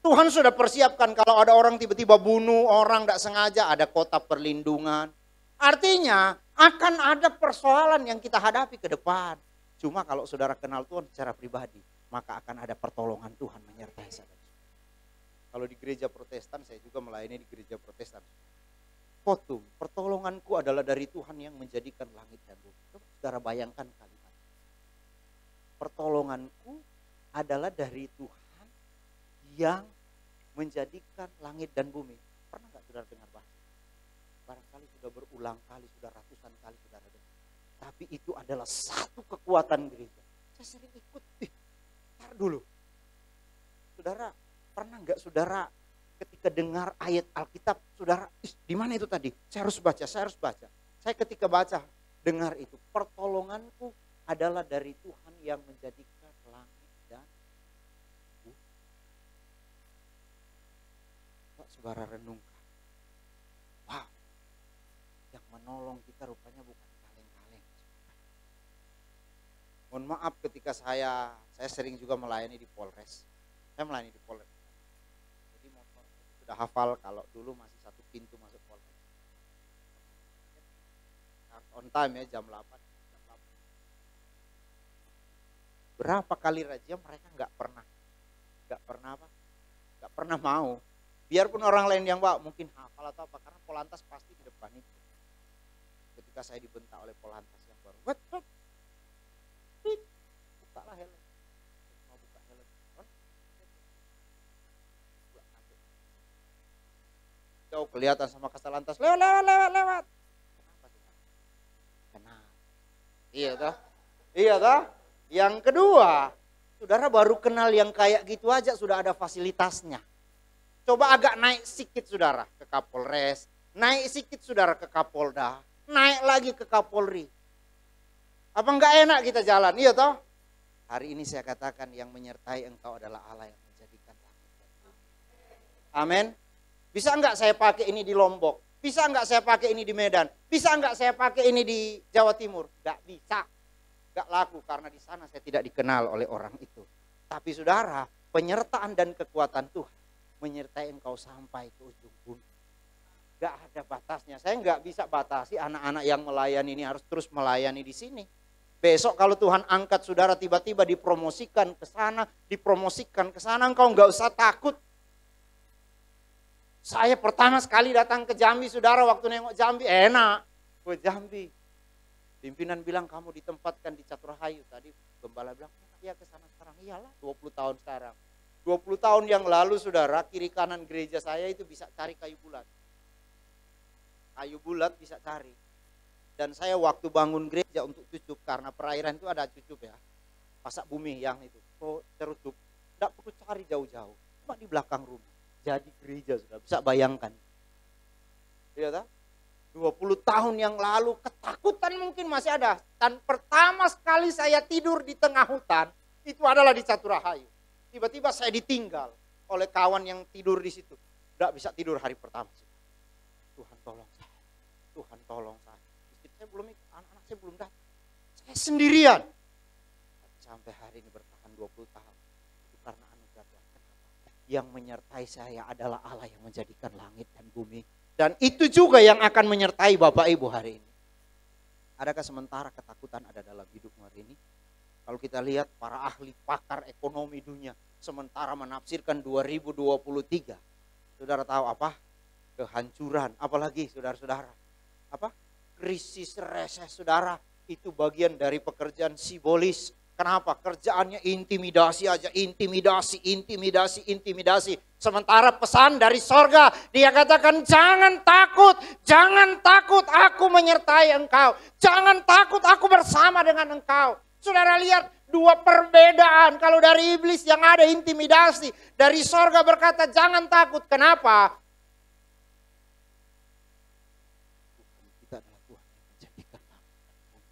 Tuhan sudah persiapkan kalau ada orang tiba-tiba bunuh orang gak sengaja, ada kota perlindungan. Artinya Akan ada persoalan yang kita hadapi ke depan. Cuma kalau saudara kenal Tuhan secara pribadi, maka akan ada pertolongan Tuhan menyertai saudara. Kalau di gereja Protestan, saya juga melayani di gereja Protestan. Khotbah, pertolonganku adalah dari Tuhan yang menjadikan langit dan bumi. Coba saudara bayangkan kalimat. Pertolonganku adalah dari Tuhan yang menjadikan langit dan bumi. Pernah nggak saudara dengar bahasa? Barangkali sudah berulang kali, sudah ratusan kali saudara dengar. Tapi itu adalah satu kekuatan gereja. Saya sering ikut. Ntar dulu. Saudara, pernah nggak saudara ketika dengar ayat Alkitab, saudara, di mana itu tadi? Saya harus baca, saya harus baca. Saya ketika baca, dengar itu. Pertolonganku adalah dari Tuhan yang menjadikan langit dan bumi. Saudara renungkan. Wow, yang menolong kita rupanya bukan kaleng-kaleng. Mohon maaf ketika saya sering juga melayani di Polres. Saya melayani di Polres. Jadi motor sudah hafal kalau dulu masih satu pintu masuk Polres. On time ya jam 8. Berapa kali razia mereka nggak pernah mau. Biarpun orang lain yang bawa mungkin hafal atau apa, karena Polantas pasti di depan itu. Ketika saya dibentak oleh Polantas yang baru, bukalah helm, mau buka helm, jauh kelihatan sama Kasalantas, lewat. Kenapa? Iya toh. Yang kedua, saudara baru kenal yang kayak gitu aja sudah ada fasilitasnya. Coba agak naik sedikit saudara ke Kapolres, naik sedikit saudara ke Kapolda, naik lagi ke Kapolri. Apa enggak enak kita jalan? Iya toh? Hari ini saya katakan yang menyertai engkau adalah Allah yang menjadikan langit dan bumi. Amin. Bisa enggak saya pakai ini di Lombok? Bisa enggak saya pakai ini di Medan? Bisa enggak saya pakai ini di Jawa Timur? Enggak bisa. Enggak laku karena di sana saya tidak dikenal oleh orang itu. Tapi saudara, penyertaan dan kekuatan Tuhan menyertai engkau sampai ke ujung bumi. Gak ada batasnya. Saya gak bisa batasi anak-anak yang melayani ini harus terus melayani di sini. Besok kalau Tuhan angkat saudara tiba-tiba dipromosikan ke sana, engkau gak usah takut. Saya pertama sekali datang ke Jambi, saudara, waktu nengok Jambi enak. Jambi. Pimpinan bilang kamu ditempatkan di Caturhayu. Tadi gembala bilang, ya ke sana sekarang. Iyalah 20 tahun sekarang. 20 tahun yang lalu saudara, kiri kanan gereja saya itu bisa cari kayu bulat. Kayu bulat bisa cari. Dan saya waktu bangun gereja untuk cucup, karena perairan itu ada cucup ya. Pasak bumi yang itu, terucup. Tidak perlu cari jauh-jauh, cuma di belakang rumah. Jadi gereja sudah bisa bayangkan. Iya tak? 20 tahun yang lalu ketakutan mungkin masih ada. Dan pertama sekali saya tidur di tengah hutan, itu adalah di Caturhayu. Tiba-tiba saya ditinggal oleh kawan yang tidur di situ. Tidak bisa tidur hari pertama. Tuhan tolong saya. Tuhan tolong saya. Istri saya belum ikut, anak-anak saya belum datang. Saya sendirian. Sampai hari ini bertahan 20 tahun. Itu karena anugerah Tuhan. Kenapa? Yang menyertai saya adalah Allah yang menjadikan langit dan bumi. Dan itu juga yang akan menyertai Bapak Ibu hari ini. Adakah sementara ketakutan ada dalam hidupmu hari ini? Kalau kita lihat para ahli pakar ekonomi dunia sementara menafsirkan 2023. Saudara tahu apa? Kehancuran. Apalagi saudara-saudara. Apa? Krisis reses saudara. Itu bagian dari pekerjaan simbolis. Kenapa? Kerjaannya intimidasi aja. Intimidasi. Sementara pesan dari sorga. Dia katakan jangan takut. Jangan takut, aku menyertai engkau. Jangan takut, aku bersama dengan engkau. Saudara lihat dua perbedaan. Kalau dari iblis yang ada intimidasi. Dari sorga berkata jangan takut. Kenapa? Tuhan kita adalah Tuhan yang menjadikan langit.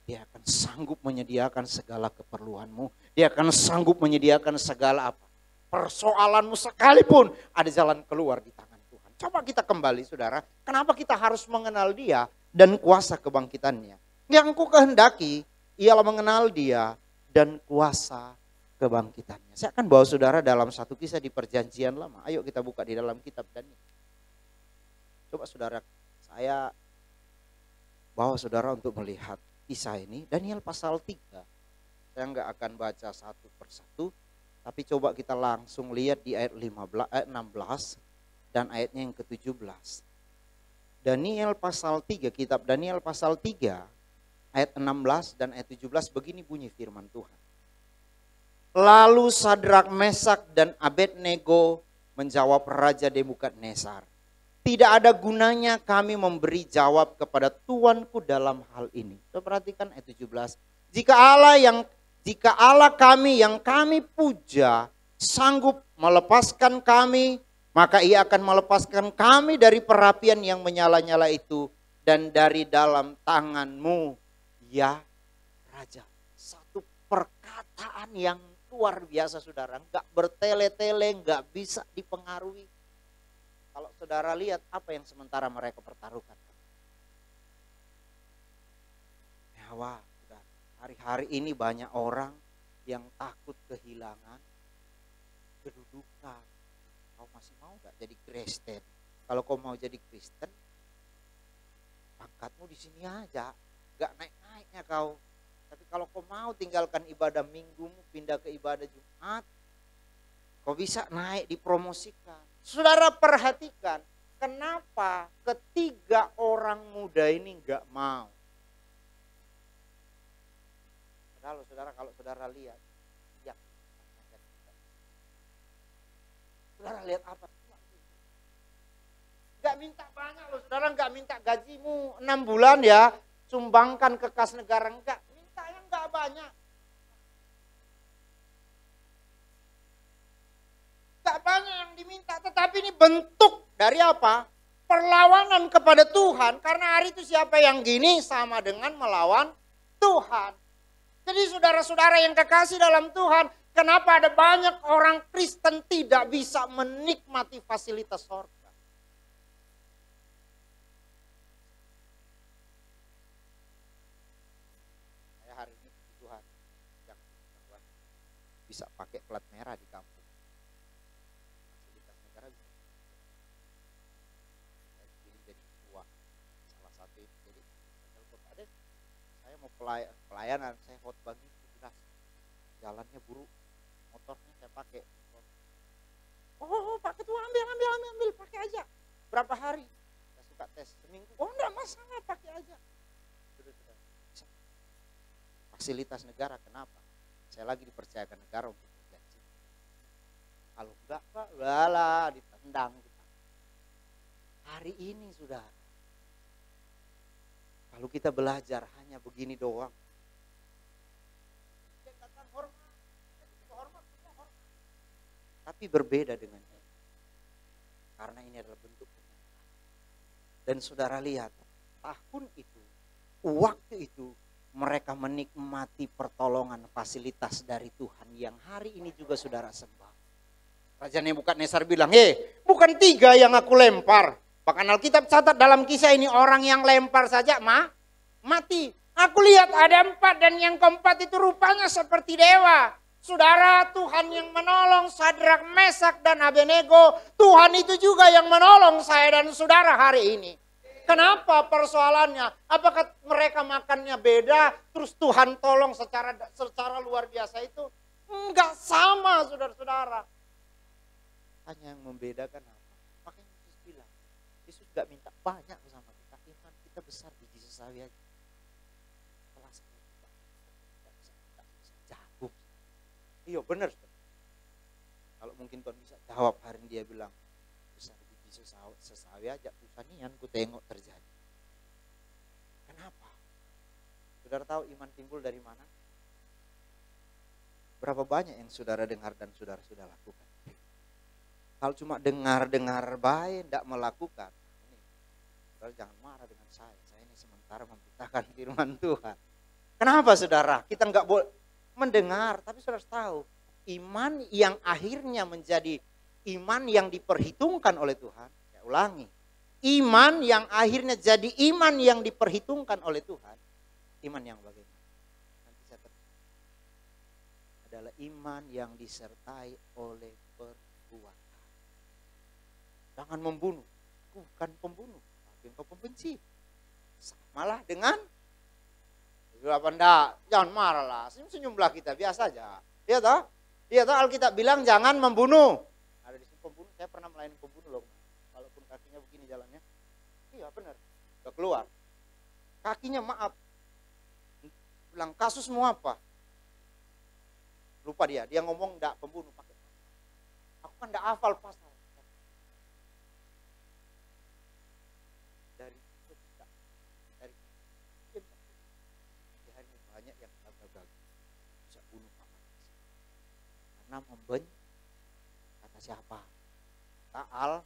Dia akan sanggup menyediakan segala keperluanmu. Dia akan sanggup menyediakan segala apa. Persoalanmu sekalipun ada jalan keluar di tangan Tuhan. Coba kita kembali saudara. Kenapa kita harus mengenal Dia dan kuasa kebangkitannya. Yang ku kehendaki ialah mengenal Dia dan kuasa kebangkitannya. Saya akan bawa saudara dalam satu kisah di Perjanjian Lama. Ayo kita buka di dalam kitab Daniel. Coba saudara, saya bawa saudara untuk melihat kisah ini. Daniel pasal 3. Saya nggak akan baca satu persatu, tapi coba kita langsung lihat di ayat 16 dan ayatnya yang ke-17. Daniel pasal 3, kitab Daniel pasal 3 ayat 16 dan ayat 17, begini bunyi firman Tuhan. Lalu Sadrak, Mesak dan Abednego menjawab Raja Nebukadnezar, tidak ada gunanya kami memberi jawab kepada tuanku dalam hal ini. Coba perhatikan ayat 17. Jika Allah kami yang kami puja sanggup melepaskan kami, maka ia akan melepaskan kami dari perapian yang menyala-nyala itu dan dari dalam tanganmu, ya Raja. Satu perkataan yang luar biasa saudara. Enggak bertele-tele, enggak bisa dipengaruhi. Kalau saudara lihat apa yang sementara mereka pertaruhkan. Nyawa. Hari-hari ini banyak orang yang takut kehilangan kedudukan. Kau masih mau gak jadi Kristen? Kalau kau mau jadi Kristen, pangkatmu di sini aja, gak naik-naiknya kau. Tapi kalau kau mau tinggalkan ibadah minggumu, pindah ke ibadah Jumat, kau bisa naik, dipromosikan. Saudara perhatikan, kenapa ketiga orang muda ini gak mau? Kalau saudara lihat, ya, saudara lihat apa? Gak minta banyak loh, saudara gak minta gajimu 6 bulan ya, sumbangkan ke kas negara, enggak. Minta yang gak banyak. Gak banyak yang diminta, tetapi ini bentuk dari apa? Perlawanan kepada Tuhan, karena hari itu siapa yang gini sama dengan melawan Tuhan. Jadi saudara-saudara yang kekasih dalam Tuhan, kenapa ada banyak orang Kristen tidak bisa menikmati fasilitas sorga? Saya hari ini Tuhan yang bisa pakai plat merah di kampung. Fasilitas negara bisa. Saya jadi ketua salah satu itu. Jadi saya mau pelayanan, saya khotbah gitu jelas. Jalannya buruk, motornya saya pakai. Oh Pak Ketua ambil, pakai aja. Berapa hari? Saya suka tes, seminggu. Oh enggak masalah, pakai aja. Sudah. Fasilitas negara, kenapa? Saya lagi dipercayakan negara untuk berjanji. Kalau enggak Pak, lah ditendang kita. Hari ini sudah. Kalau kita belajar hanya begini doang. Tapi berbeda dengan ini. Karena ini adalah bentuk kenyataan. Dan saudara lihat, tahun itu, waktu itu, mereka menikmati pertolongan fasilitas dari Tuhan yang hari ini juga saudara sembah. Raja Nebukadnezar bilang, bukan 3 yang aku lempar. Bahkan Alkitab catat dalam kisah ini orang yang lempar saja mati. Aku lihat ada 4 dan yang keempat itu rupanya seperti dewa. Saudara, Tuhan yang menolong Sadrak, Mesak dan Abednego. Tuhan itu juga yang menolong saya dan saudara hari ini. Kenapa persoalannya? Apakah mereka makannya beda terus Tuhan tolong secara luar biasa itu? Enggak sama saudara-saudara. Hanya yang membedakan apa? Makanya Yesus bilang, Yesus gak minta banyak sama kita, iman kita besar di Yesus aja. Kelas kita gak bisa jago. Iya benar. Kalau mungkin Tuhan bisa jawab hari ini, dia bilang, besar di Yesus sesawi aja, usanian ku tengok terjadi. Kenapa? Saudara tahu iman timbul dari mana? Berapa banyak yang saudara dengar dan saudara sudah lakukan? Kalau cuma dengar-dengar baik, tidak melakukan. Ini, saudara jangan marah dengan saya ini sementara memberitakan firman Tuhan. Kenapa saudara? Kita nggak boleh mendengar, tapi saudara tahu, iman yang akhirnya menjadi iman yang diperhitungkan oleh Tuhan. Saya ulangi, iman yang akhirnya jadi iman yang diperhitungkan oleh Tuhan. Iman yang bagaimana? Nanti saya adalah iman yang disertai oleh perbuatan. Jangan membunuh, bukan pembunuh, tapi engkau pembenci. Malah dengan apa enggak? Jangan marah lah, senyum-senyumlah kita, biasa aja. Iya toh? Iya toh, Alkitab bilang jangan membunuh. Ada di sini pembunuh, saya pernah melayani pembunuh loh. Walaupun kakinya begini jalannya. Iya benar, udah keluar. Kakinya maaf. Bilang kasusmu apa? Lupa dia ngomong enggak pembunuh pakai. Aku kan enggak hafal pasal. Dari hari ini banyak yang gagal bisa bunuh papa karena membenci kata siapa? Taal.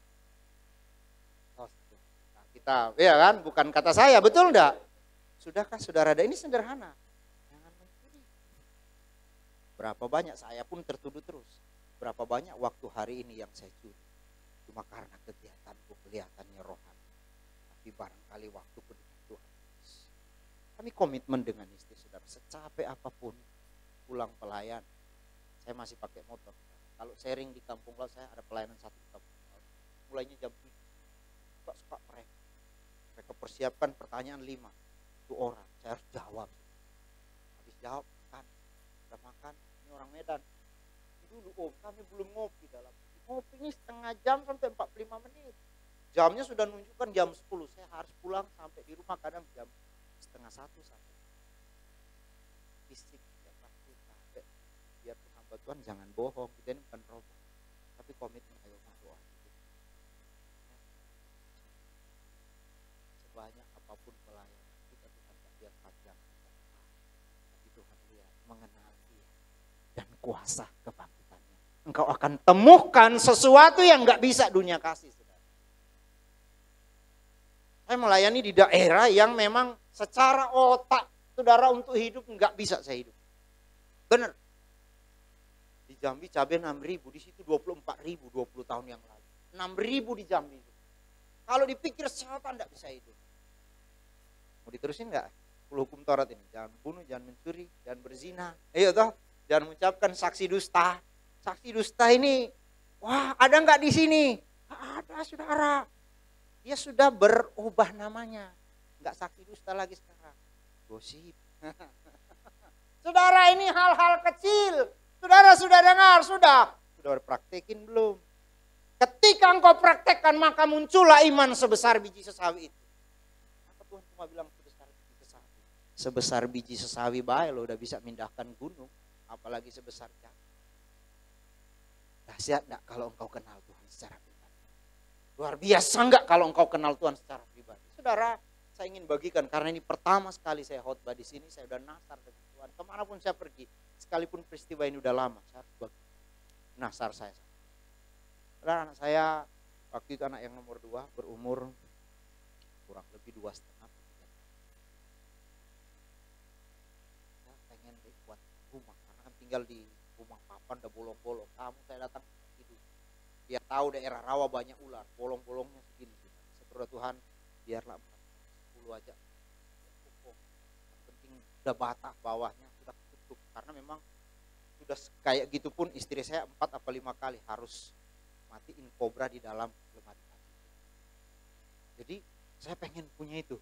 Nah, kita, ya kan, bukan kata saya, betul enggak? Sudahkah saudara, ini sederhana. Jangan mencuri. Berapa banyak saya pun tertuduh terus. Berapa banyak waktu hari ini yang saya curi. Cuma karena kegiatanku kelihatannya rohani. Tapi barangkali waktuku dengan Tuhan. Kami komitmen dengan istri saudara. Secapek apapun pulang pelayan. Saya masih pakai motor. Kalau sharing di Kampung Laut, saya ada pelayanan satu di Kampung Laut. Mulainya jam 7. Suka mereka. Mereka persiapkan pertanyaan 5. Itu orang. Saya harus jawab. Habis jawab, makan. Udah makan, ini orang Medan. Ini dulu om, kami belum ngopi dalam. Ngopi ini setengah jam sampai 45 menit. Jamnya sudah nunjukkan jam 10. Saya harus pulang sampai di rumah kadang jam setengah 1 sampai. Fisik ya pasti capek. Biarpun hamba Tuhan jangan bohong. Kita ini bukan robot. Tapi komitmen ayo doa. Sebanyak apapun pelayanan kita Tuhan tak lihat panjang. Tapi Tuhan lihat mengenal dia dan kuasa kebangkitannya. Engkau akan temukan sesuatu yang nggak bisa dunia kasih. Saya melayani di daerah yang memang secara otak saudara untuk hidup nggak bisa saya hidup. Benar. Di Jambi cabai 6.000, di situ 24.000 20 tahun yang lalu. 6.000 di Jambi. Kalau dipikir siapa nggak bisa hidup. Mau diterusin nggak? 10 hukum Taurat ini. Jangan bunuh, jangan mencuri, jangan berzina. Iya toh? Jangan mengucapkan saksi dusta. Saksi dusta ini, wah ada nggak di sini? Ada saudara. Dia sudah berubah namanya. Enggak saksi dusta lagi sekarang. Gosip. Saudara, ini hal-hal kecil. Saudara sudah dengar, sudah praktekin belum? Ketika engkau praktekkan maka muncullah iman sebesar biji sesawi itu. Maka Tuhan cuma bilang sebesar biji sesawi. Sebesar biji sesawi baik lo udah bisa mindahkan gunung. Apalagi sebesar jatuh. Dahsyat enggak kalau engkau kenal Tuhan secara pribadi? Luar biasa enggak kalau engkau kenal Tuhan secara pribadi? Saudara, saya ingin bagikan karena ini pertama sekali saya khotbah di sini, saya udah nasar dengan Tuhan. Kemanapun saya pergi, sekalipun peristiwa ini udah lama, saya harus bagi nasar saya. Saudara, anak saya waktu itu anak yang nomor 2 berumur kurang lebih 2,5. Saya pengen buat rumah karena kan tinggal di rumah papan udah bolong-bolong. Kamu saya datang tidur. Dia tahu daerah rawa banyak ular, bolong-bolongnya segini. Saya berdoa Tuhan, biarlah 10 aja. Yang penting udah bata bawahnya, sudah tutup. Karena memang sudah kayak gitu pun istri saya 4 atau 5 kali harus matiin kobra di dalam lemari. Jadi saya pengen punya itu.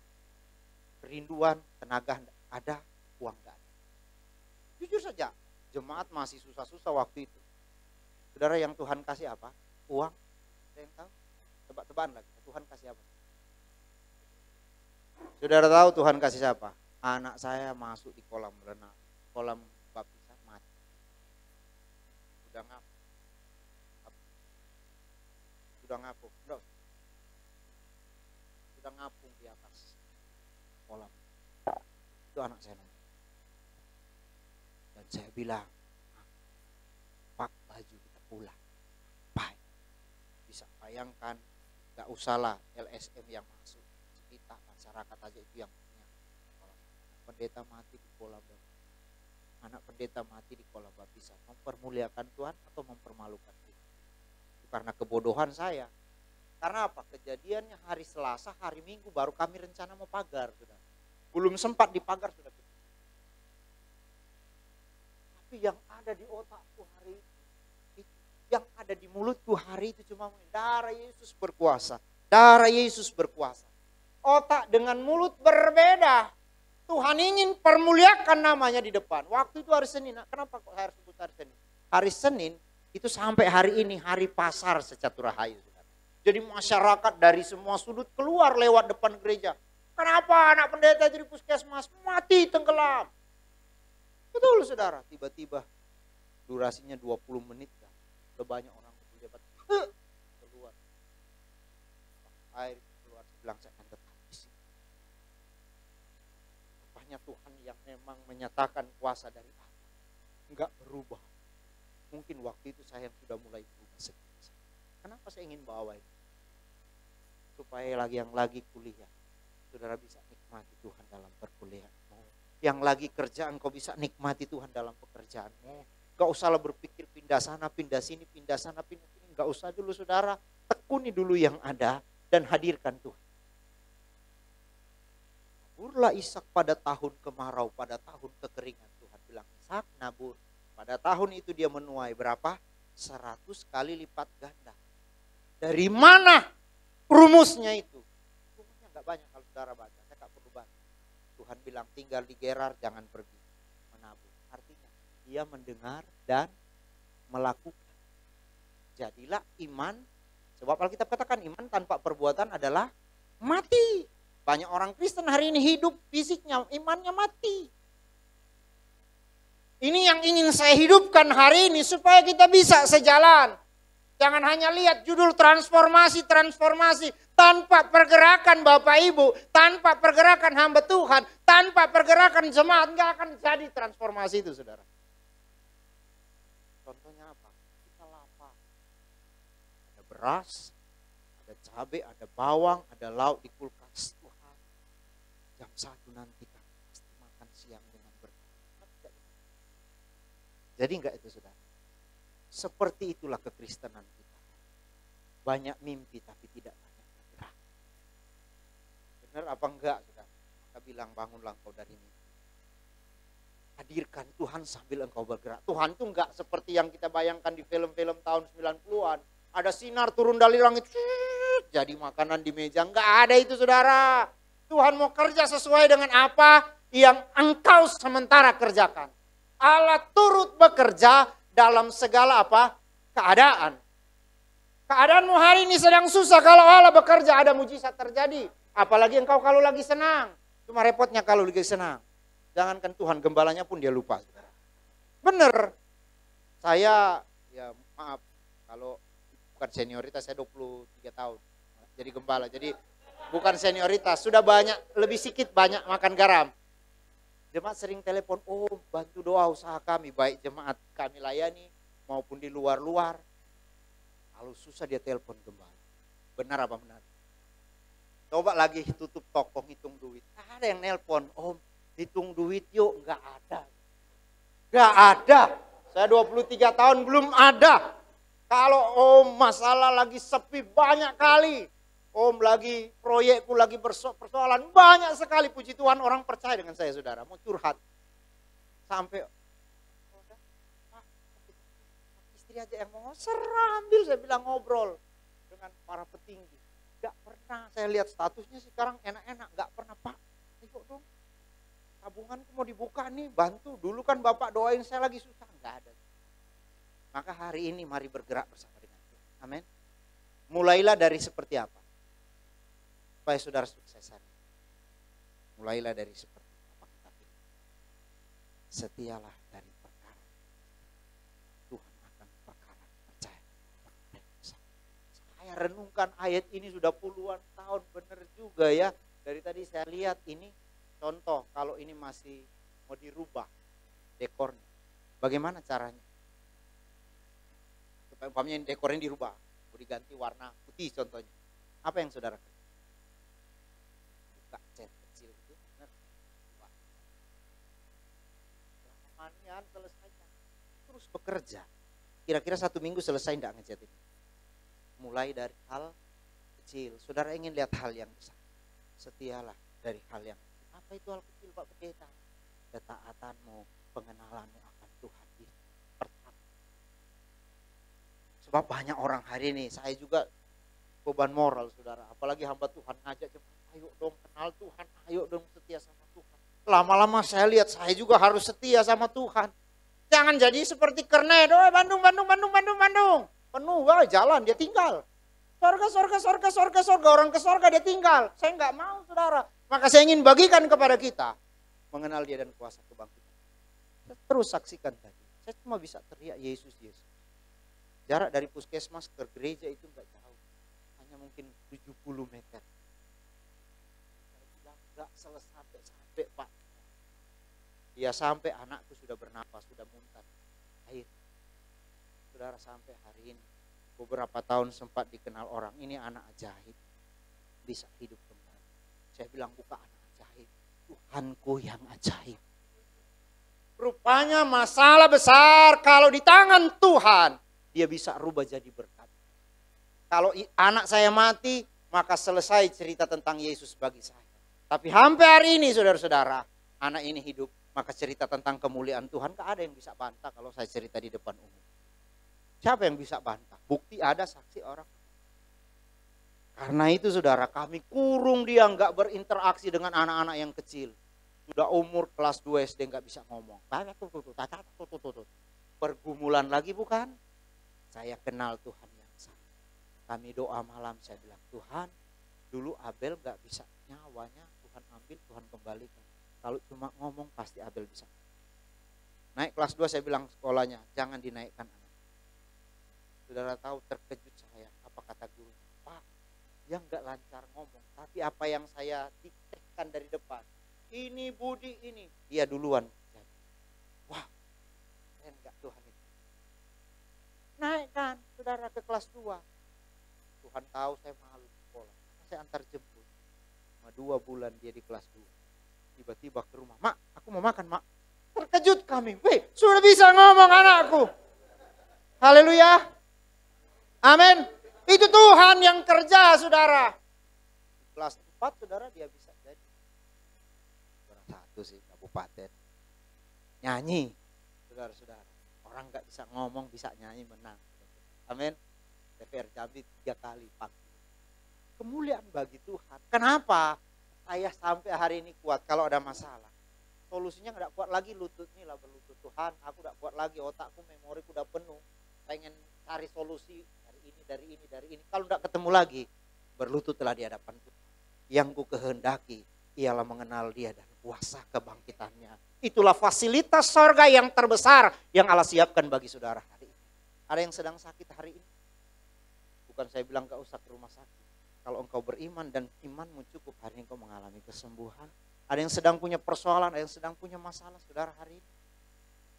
Kerinduan, tenaga ada, uang gak ada. Jujur saja, jemaat masih susah-susah waktu itu. Saudara, yang Tuhan kasih apa? Uang. Ada yang tahu? Tebak-tebakan lagi. Tuhan kasih apa? Saudara tahu Tuhan kasih siapa? Anak saya masuk di kolam renang. Kolam baptisan mati. Sudah ngapung. Sudah ngapung. Sudah ngapung di atas kolam. Itu anak saya. Dan saya bilang, pak baju kita pulang. Bisa bayangkan, gak usahlah LSM yang masuk, kita masyarakat aja itu yang punya. Kalau anak pendeta mati di kolam baptisan, anak pendeta mati di kolam baptisan, mempermuliakan Tuhan atau mempermalukan Tuhan? Karena kebodohan saya. Karena apa? Kejadiannya hari Selasa, hari Minggu baru kami rencana mau pagar, sudah. Belum sempat dipagar sudah. Tapi yang ada di otakku hari itu, yang ada di mulutku hari itu cuma darah Yesus berkuasa. Darah Yesus berkuasa. otak dengan mulut berbeda. Tuhan ingin permuliakan namanya di depan. Waktu itu hari Senin. Nah, kenapa kok saya harus sebut hari Senin? Hari Senin itu sampai hari ini hari pasar Secaturahayu. Jadi masyarakat dari semua sudut keluar lewat depan gereja. Kenapa anak pendeta itu di puskesmas mati tenggelam? Betul saudara, tiba-tiba durasinya 20 menit. Udah banyak orang berjabat keluar. Air keluar, saya bilang saya akan tetap di sini. Rupanya Tuhan yang memang menyatakan kuasa dari Allah. Enggak berubah. Mungkin waktu itu saya yang sudah mulai berubah sedikit. Kenapa saya ingin bawa ini? Supaya yang lagi kuliah, saudara bisa nikmati Tuhan dalam perkuliahanmu. Yang lagi kerja, engkau bisa nikmati Tuhan dalam pekerjaanmu. Gak usahlah berpikir pindah sana, pindah sini, pindah sana, pindah sini. Gak usah dulu saudara, tekuni dulu yang ada dan hadirkan Tuhan. Naburlah Ishak pada tahun kemarau, pada tahun kekeringan. Tuhan bilang, Ishak nabur. Pada tahun itu dia menuai berapa? 100 kali lipat ganda. Dari mana rumusnya itu? Rumusnya gak banyak kalau saudara baca, saya gak perlu baca. Tuhan bilang tinggal di Gerar, jangan pergi menabur. Artinya dia mendengar dan melakukan. Jadilah iman, sebab Alkitab katakan iman tanpa perbuatan adalah mati. Banyak orang Kristen hari ini hidup fisiknya, imannya mati. Ini yang ingin saya hidupkan hari ini supaya kita bisa sejalan. Jangan hanya lihat judul transformasi. Tanpa pergerakan Bapak Ibu, tanpa pergerakan hamba Tuhan, tanpa pergerakan jemaat, nggak akan jadi transformasi itu saudara. Contohnya apa? Kita lapar. Ada beras, ada cabai, ada bawang, ada lauk di kulkas. Tuhan, jam 1 nanti kan pasti makan siang dengan berkat. Jadi enggak itu saudara. Seperti itulah kekristenan kita. Banyak mimpi tapi tidak banyak bergerak. Benar apa enggak saudara? Maka bilang bangunlah engkau dari mimpi. Hadirkan Tuhan sambil engkau bergerak. Tuhan tuh enggak seperti yang kita bayangkan di film-film tahun 90-an. Ada sinar turun dari langit, jadi makanan di meja. Enggak ada itu saudara. Tuhan mau kerja sesuai dengan apa yang engkau sementara kerjakan. Allah turut bekerja dalam segala apa? Keadaan. Keadaanmu hari ini sedang susah, kalau Allah bekerja ada mujizat terjadi. Apalagi engkau kalau lagi senang. Cuma repotnya kalau lagi senang. Jangankan Tuhan, gembalanya pun dia lupa. Bener. Saya, ya maaf, kalau bukan senioritas, saya 23 tahun. Jadi gembala, jadi bukan senioritas. Sudah banyak, lebih sedikit banyak makan garam. Jemaat sering telepon, oh bantu doa usaha kami, baik jemaat kami layani maupun di luar-luar. Kalau susah dia telepon gembala. Benar apa benar? Coba lagi tutup toko hitung duit. Ada yang nelpon, om hitung duit yuk, nggak ada. Nggak ada. Saya 23 tahun belum ada. Kalau om masalah lagi sepi banyak kali. Om lagi proyekku lagi persoalan banyak sekali, puji Tuhan orang percaya dengan saya saudara. Mau curhat. Sampai Pak, istri aja yang mau ambil, saya bilang ngobrol dengan para petinggi. Gak pernah saya lihat statusnya sekarang enak-enak, gak pernah Pak. Ayo dong, tabunganku mau dibuka nih, bantu. Dulu kan Bapak doain saya lagi susah, gak ada. Maka hari ini mari bergerak bersama dengan Tuhan. Amin. Mulailah dari seperti apa? Supaya saudara sukses hari. Mulailah dari seperti apa kita pilih. Setialah dari perkara. Tuhan akan perkara percaya. Saya renungkan ayat ini sudah puluhan tahun, benar juga ya. Dari tadi saya lihat ini contoh kalau ini masih mau dirubah dekornya. Bagaimana caranya? Supaya umpamanya dekornya dirubah, mau diganti warna putih contohnya. Apa yang saudara kerjakan? Cat kecil itu benar. Manian selesainya. Terus bekerja. Kira-kira 1 minggu selesai enggak ngecat ini? Mulai dari hal kecil. Saudara ingin lihat hal yang besar. Setialah dari hal yang kecil. Apa itu hal kecil Pak Pendeta? Ketaatanmu, pengenalanmu akan Tuhan di pertama. Sebab banyak orang hari ini, saya juga beban moral saudara. Apalagi hamba Tuhan ngajak jemaat, ayo dong kenal Tuhan, ayo dong setia sama Tuhan. Lama-lama saya lihat saya juga harus setia sama Tuhan. Jangan jadi seperti Kernet, Bandung. Penuh, jalan dia tinggal. Sorga, orang ke sorga dia tinggal. Saya nggak mau saudara. Maka saya ingin bagikan kepada kita mengenal dia dan kuasa kebangkitan. Saya terus saksikan tadi. Saya cuma bisa teriak Yesus. Jarak dari puskesmas ke gereja itu nggak jauh. Hanya mungkin 70 meter. Saya bilang nggak sampai Pak. Ya sampai anakku sudah bernapas, sudah muntah air. Saudara sampai hari ini. Beberapa tahun sempat dikenal orang, ini anak ajaib. Bisa hidup kembali. Saya bilang bukan anak ajaib. Tuhanku yang ajaib. Rupanya masalah besar kalau di tangan Tuhan. Dia bisa rubah jadi berkat. Kalau anak saya mati, maka selesai cerita tentang Yesus bagi saya. Tapi hampir hari ini saudara-saudara, anak ini hidup. Maka cerita tentang kemuliaan Tuhan, gak ada yang bisa bantah kalau saya cerita di depan umum. Siapa yang bisa bantah? Bukti ada, saksi orang. Karena itu saudara, kami kurung dia gak berinteraksi dengan anak-anak yang kecil. Sudah umur kelas 2 SD gak bisa ngomong. Pergumulan lagi bukan? Saya kenal Tuhan yang sama. Kami doa malam, saya bilang, Tuhan, dulu Abel gak bisa nyawanya, Tuhan ambil, Tuhan kembalikan. Kalau cuma ngomong pasti Abel bisa. Naik kelas 2 saya bilang sekolahnya, jangan dinaikkan anak. Saudara tahu terkejut saya, apa kata guru? Pak, dia nggak lancar ngomong, tapi apa yang saya diktekan dari depan, ini Budi ini, dia duluan. Wah, keren nggak Tuhan itu? Naikkan saudara ke kelas 2. Tuhan tahu saya malu sekolah, saya antar jemput. 2 bulan dia di kelas 2. Tiba-tiba ke rumah, Mak, aku mau makan, Mak. Terkejut kami, weh, sudah bisa ngomong anakku. Haleluya. Amin. Itu Tuhan yang kerja, saudara. Di kelas 4, saudara, dia bisa jadi juara 1 sih, kabupaten. Nyanyi, saudara-saudara. Orang gak bisa ngomong, bisa nyanyi, menang. Amin. TVR Jambi 3 kali pagi. Kemuliaan bagi Tuhan. Kenapa? Saya sampai hari ini kuat kalau ada masalah. Solusinya gak kuat lagi lutut nih lah berlutut. Tuhan, aku gak kuat lagi, otakku, memoriku udah penuh. Pengen cari solusi dari ini. Kalau gak ketemu lagi, berlututlah di hadapan Tuhan. Yang ku kehendaki ialah mengenal dia dan kuasa kebangkitannya. Itulah fasilitas sorga yang terbesar yang Allah siapkan bagi saudara hari ini. Ada yang sedang sakit hari ini? Bukan saya bilang gak usah ke rumah sakit. Kalau engkau beriman dan imanmu cukup, hari ini engkau mengalami kesembuhan. Ada yang sedang punya persoalan, ada yang sedang punya masalah, saudara hari ini.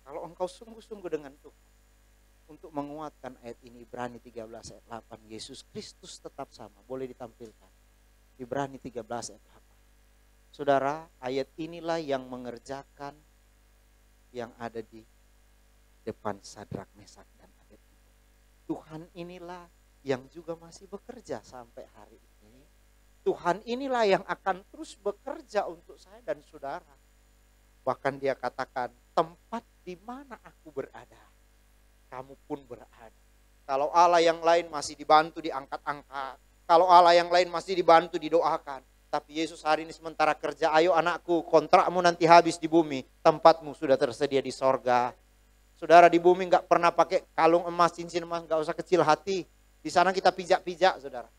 Kalau engkau sungguh-sungguh dengan Tuhan, untuk menguatkan ayat ini, Ibrani 13 ayat 8, Yesus Kristus tetap sama, boleh ditampilkan. Ibrani 13 ayat 8. Saudara, ayat inilah yang mengerjakan yang ada di depan Sadrak, Mesak, dan Abednego. Tuhan inilah yang juga masih bekerja sampai hari ini. Tuhan inilah yang akan terus bekerja untuk saya dan saudara. Bahkan dia katakan, tempat di mana aku berada, kamu pun berada. Kalau Allah yang lain masih dibantu diangkat-angkat. Kalau Allah yang lain masih dibantu didoakan. Tapi Yesus hari ini sementara kerja, ayo anakku, kontrakmu nanti habis di bumi. Tempatmu sudah tersedia di sorga. Saudara, di bumi gak pernah pakai kalung emas, cincin emas, gak usah kecil hati. Di sana kita pijak-pijak, saudara.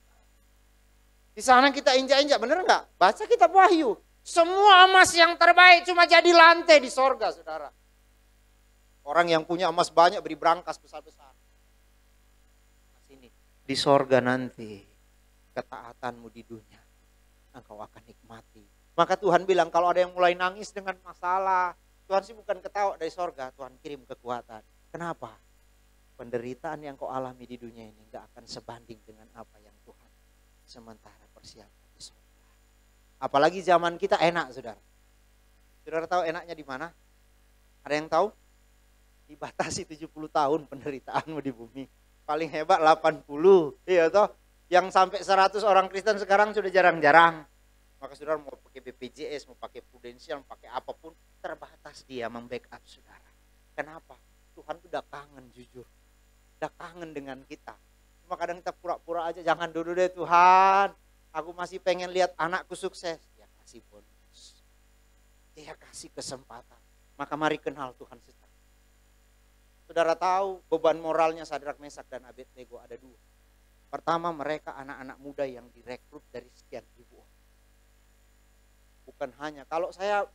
Di sana kita injak-injak, bener nggak? Baca kitab Wahyu. Semua emas yang terbaik cuma jadi lantai di sorga, saudara. Orang yang punya emas banyak beri berangkas besar-besar. Nah, sini, di sorga nanti ketaatanmu di dunia, engkau akan nikmati. Maka Tuhan bilang kalau ada yang mulai nangis dengan masalah, Tuhan sih bukan ketawa dari sorga, Tuhan kirim kekuatan. Kenapa? Penderitaan yang kau alami di dunia ini gak akan sebanding dengan apa yang Tuhan sementara persiapkan di surga. Apalagi zaman kita enak, saudara. Saudara tahu enaknya di mana? Ada yang tahu? Dibatasi 70 tahun penderitaanmu di bumi. Paling hebat 80. Iya toh? Yang sampai 100 orang Kristen sekarang sudah jarang-jarang. Maka saudara mau pakai BPJS, mau pakai prudensial, mau pakai apapun, terbatas dia membackup saudara. Kenapa? Tuhan udah kangen jujur. Udah kangen dengan kita. Cuma kadang kita pura-pura aja, jangan dulu deh Tuhan. Aku masih pengen lihat anakku sukses. Ya kasih bonus. Dia kasih kesempatan. Maka mari kenal Tuhan secara. Saudara tahu beban moralnya Sadrak, Mesak dan Abednego ada dua. Pertama, mereka anak-anak muda yang direkrut dari sekian ribu orang. Bukan hanya, kalau saya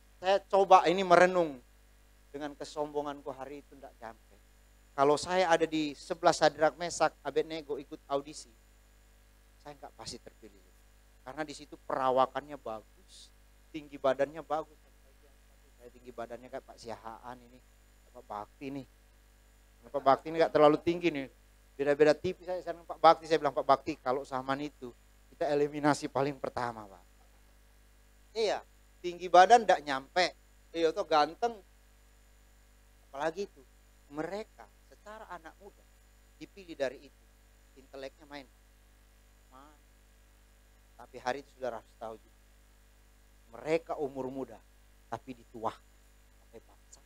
coba ini merenung dengan kesombonganku hari itu tidak sampai. Kalau saya ada di sebelah Sadrak, Mesak, Abednego ikut audisi, saya nggak pasti terpilih. Karena di situ perawakannya bagus, tinggi badannya bagus. Saya tinggi badannya kayak Pak Siahaan ini, Pak Bakti nih. Pak Bakti ini nggak terlalu tinggi nih, beda-beda tipis. Saya dengan Pak Bakti, saya bilang Pak Bakti kalau Saman itu kita eliminasi paling pertama Pak. Iya, tinggi badan nggak nyampe, iya tuh ganteng. Apalagi itu, mereka secara anak muda dipilih dari itu, inteleknya main. Tapi hari itu saudara harus tahu juga, mereka umur muda tapi dituahkan oleh bangsa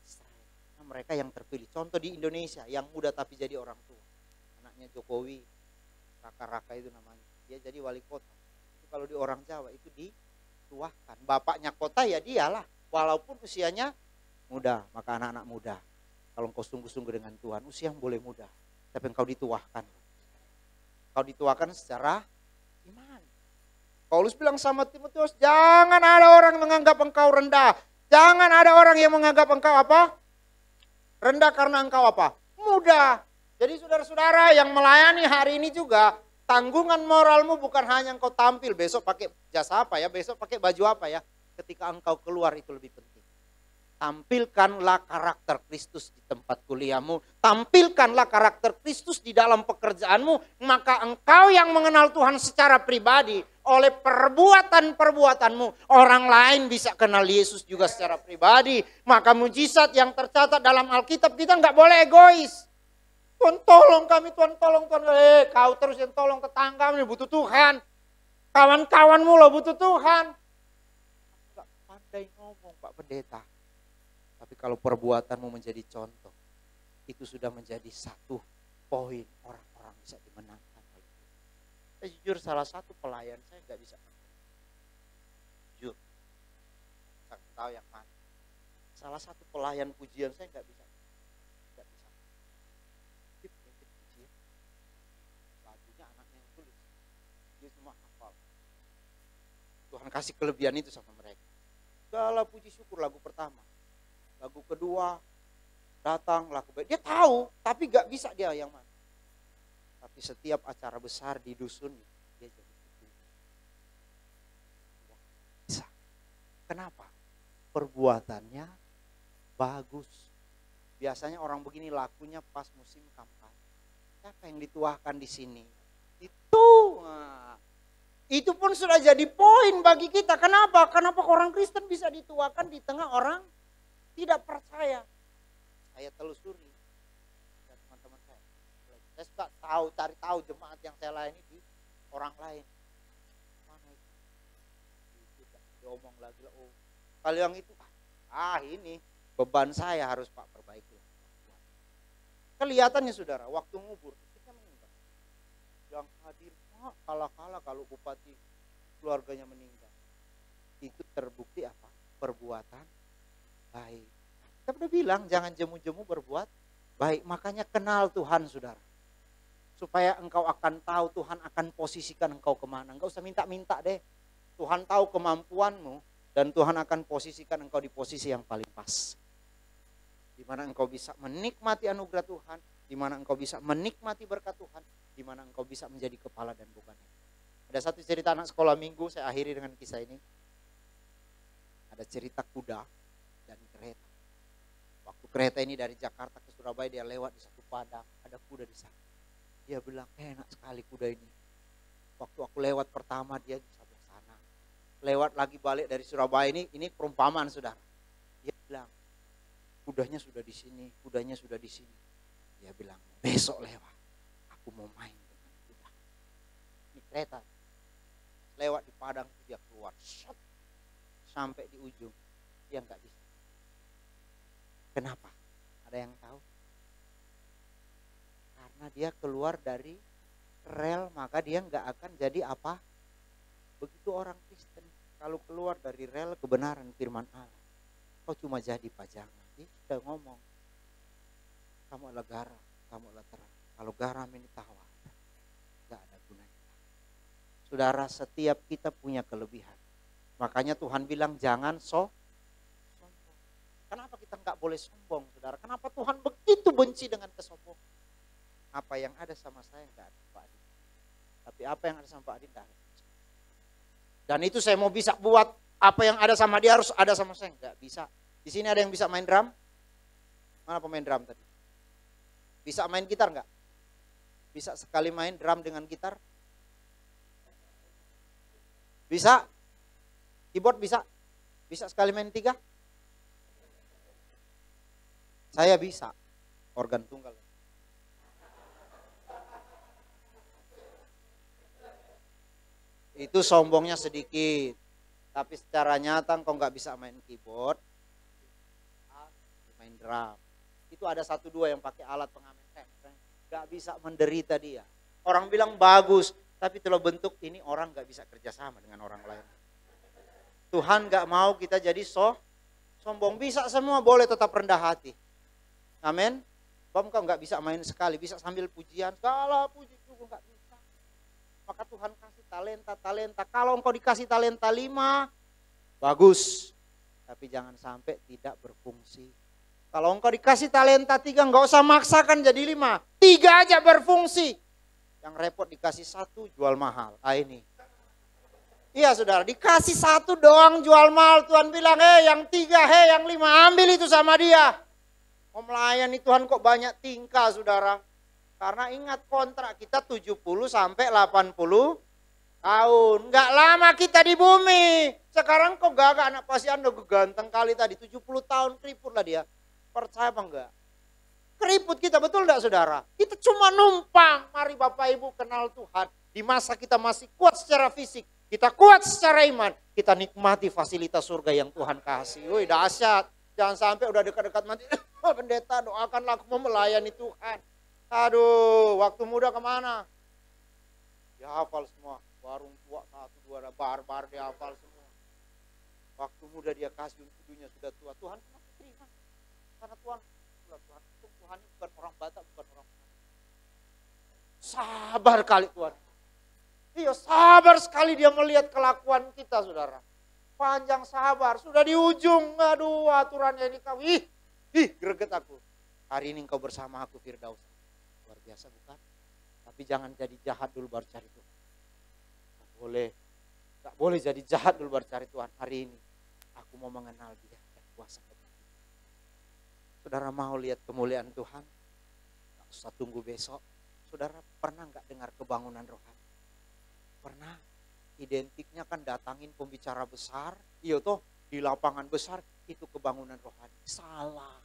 Israel. Nah, mereka yang terpilih. Contoh di Indonesia yang muda tapi jadi orang tua. Anaknya Jokowi, Raka-Raka itu namanya. Dia jadi wali kota. Itu kalau di orang Jawa itu dituahkan. Bapaknya kota ya dialah. Walaupun usianya muda. Maka anak-anak muda, kalau engkau sungguh-sungguh dengan Tuhan, usia yang boleh muda. Tapi engkau dituahkan. Kau dituahkan secara iman. Paulus bilang sama Timotius, jangan ada orang menganggap engkau rendah. Jangan ada orang yang menganggap engkau apa? Rendah karena engkau apa? Muda. Jadi saudara-saudara yang melayani hari ini juga, tanggungan moralmu bukan hanya engkau tampil besok pakai jasa apa ya, besok pakai baju apa ya. Ketika engkau keluar itu lebih penting. Tampilkanlah karakter Kristus di tempat kuliahmu. Tampilkanlah karakter Kristus di dalam pekerjaanmu. Maka engkau yang mengenal Tuhan secara pribadi. Oleh perbuatan-perbuatanmu. Orang lain bisa kenal Yesus juga secara pribadi. Maka mujizat yang tercatat dalam Alkitab, kita nggak boleh egois. Tuhan tolong kami, Tuhan tolong, Tuhan. Kau terus yang tolong tetanggamu, butuh Tuhan. Kawan-kawanmu lo butuh Tuhan. Nggak pandai ngomong Pak Pendeta. Tapi kalau perbuatanmu menjadi contoh, itu sudah menjadi satu poin orang-orang bisa dimenangkan. Saya jujur salah satu pelayan saya nggak bisa. Jujur, saya tahu yang mana. Salah satu pelayan pujian saya nggak bisa. Pujian. Lagunya anaknya yang tulis, dia semua hafal. Tuhan kasih kelebihan itu sama mereka. Segala puji syukur lagu pertama. Lagu kedua datang lagu baik. Dia tahu, tapi gak bisa dia yang mana. Tapi setiap acara besar di dusun dia jadi bisa. Kenapa? Perbuatannya bagus. Biasanya orang begini lakunya pas musim kampanye. Siapa yang dituahkan di sini? Itu. Nah, itu pun sudah jadi poin bagi kita. Kenapa? Kenapa orang Kristen bisa dituahkan di tengah orang tidak percaya. Saya telusuri dan teman-teman saya. Saya suka cari tahu jemaat yang saya layani di orang lain. Mana itu? Tidak diomong lagi lah. Oh, kalau yang itu, ini beban saya harus Pak perbaiki. Kelihatannya saudara, waktu ngubur kita meninggal. Yang hadir kala-kala kalau bupati keluarganya meninggal. Itu terbukti apa? Perbuatan baik. Kita udah bilang jangan jemu-jemu berbuat baik. Makanya kenal Tuhan saudara. Supaya engkau akan tahu Tuhan akan posisikan engkau kemana. Engkau usah minta-minta deh. Tuhan tahu kemampuanmu. Dan Tuhan akan posisikan engkau di posisi yang paling pas. Dimana engkau bisa menikmati anugerah Tuhan. Dimana engkau bisa menikmati berkat Tuhan. Dimana engkau bisa menjadi kepala dan bukan. Ada satu cerita anak sekolah minggu. Saya akhiri dengan kisah ini. Ada cerita kuda dan kereta. Waktu kereta ini dari Jakarta ke Surabaya, dia lewat di satu padang, ada kuda di sana. Dia bilang, enak sekali kuda ini. Waktu aku lewat pertama dia di sebelah sana. Lewat lagi balik dari Surabaya ini perumpamaan saudara. Dia bilang, kudanya sudah di sini, kudanya sudah di sini. Dia bilang, besok lewat, aku mau main dengan kuda. Ini kereta. Lewat di padang dia keluar, sampai di ujung, dia nggak bisa. Kenapa? Ada yang tahu? Karena dia keluar dari rel, maka dia nggak akan jadi apa. Begitu orang Kristen, kalau keluar dari rel kebenaran firman Allah, kau cuma jadi pajangan. Dia sudah ngomong, kamu adalah garam, kamu adalah terang. Kalau garam ini tawar, nggak ada gunanya. Saudara, setiap kita punya kelebihan. Makanya Tuhan bilang jangan sombong. Kenapa kita nggak boleh sombong, saudara? Kenapa Tuhan begitu benci dengan kesombongan? Apa yang ada sama saya nggak ada Pak Adin. Tapi apa yang ada sama Pak Adin nggak ada. Dan itu saya mau bisa buat apa yang ada sama dia harus ada sama saya. Nggak bisa. Di sini ada yang bisa main drum? Mana pemain drum tadi? Bisa main gitar nggak? Bisa sekali main drum dengan gitar? Bisa? Keyboard bisa? Bisa sekali main 3? Saya bisa. Organ tunggal. Itu sombongnya sedikit. Tapi secara nyata kau nggak bisa main keyboard, main drum. Itu ada 1-2 yang pakai alat pengamen. Nggak bisa menderita dia. Orang bilang bagus, tapi kalau bentuk ini orang nggak bisa kerjasama dengan orang lain. Tuhan nggak mau kita jadi sombong. Bisa semua, boleh tetap rendah hati. Amin. Bom kau nggak bisa main sekali, bisa sambil pujian, segala puji juga nggak bisa. Maka Tuhan kasih talenta. Kalau engkau dikasih talenta 5, bagus. Tapi jangan sampai tidak berfungsi. Kalau engkau dikasih talenta 3, nggak usah maksakan jadi 5. 3 aja berfungsi. Yang repot dikasih 1 jual mahal. Ini. Iya saudara, dikasih 1 doang jual mahal. Tuhan bilang, yang 3, yang 5, ambil itu sama dia. Mau melayani Tuhan kok banyak tingkah saudara. Karena ingat kontrak kita 70 sampai 80 tahun. Enggak lama kita di bumi. Sekarang kok gagak anak pasti Anda ganteng kali tadi. 70 tahun keriput lah dia. Percaya apa enggak? Keriput kita, betul enggak saudara? Kita cuma numpang. Mari Bapak Ibu kenal Tuhan. Di masa kita masih kuat secara fisik. Kita kuat secara iman. Kita nikmati fasilitas surga yang Tuhan kasih. Wih dahsyat. Jangan sampai udah dekat-dekat mati. Pendeta doakanlah aku mau melayani Tuhan. Aduh, waktu muda kemana? Dia hafal semua. Warung tua 1, 2, bar dia hafal semua. Waktu muda dia kasih untuk dunia sudah tua. Tuhan kenapa terima? Karena Tuhan ini bukan orang Batak, bukan orang Batak. Sabar kali Tuhan. Iya, sabar sekali dia melihat kelakuan kita, saudara. Panjang sabar, sudah di ujung. Aduh, aturannya ini kau. Ih, greget aku. Hari ini engkau bersama aku, Firdaus. Luar biasa bukan? Tapi jangan jadi jahat dulu baru cari Tuhan. Gak boleh jadi jahat dulu baru cari Tuhan. Hari ini aku mau mengenal dia dan kuasa kebaikan. Saudara mau lihat kemuliaan Tuhan? Gak usah tunggu besok. Saudara pernah gak dengar kebangunan rohani? Pernah. Identiknya kan datangin pembicara besar. Iya toh, di lapangan besar itu kebangunan rohani. Salah.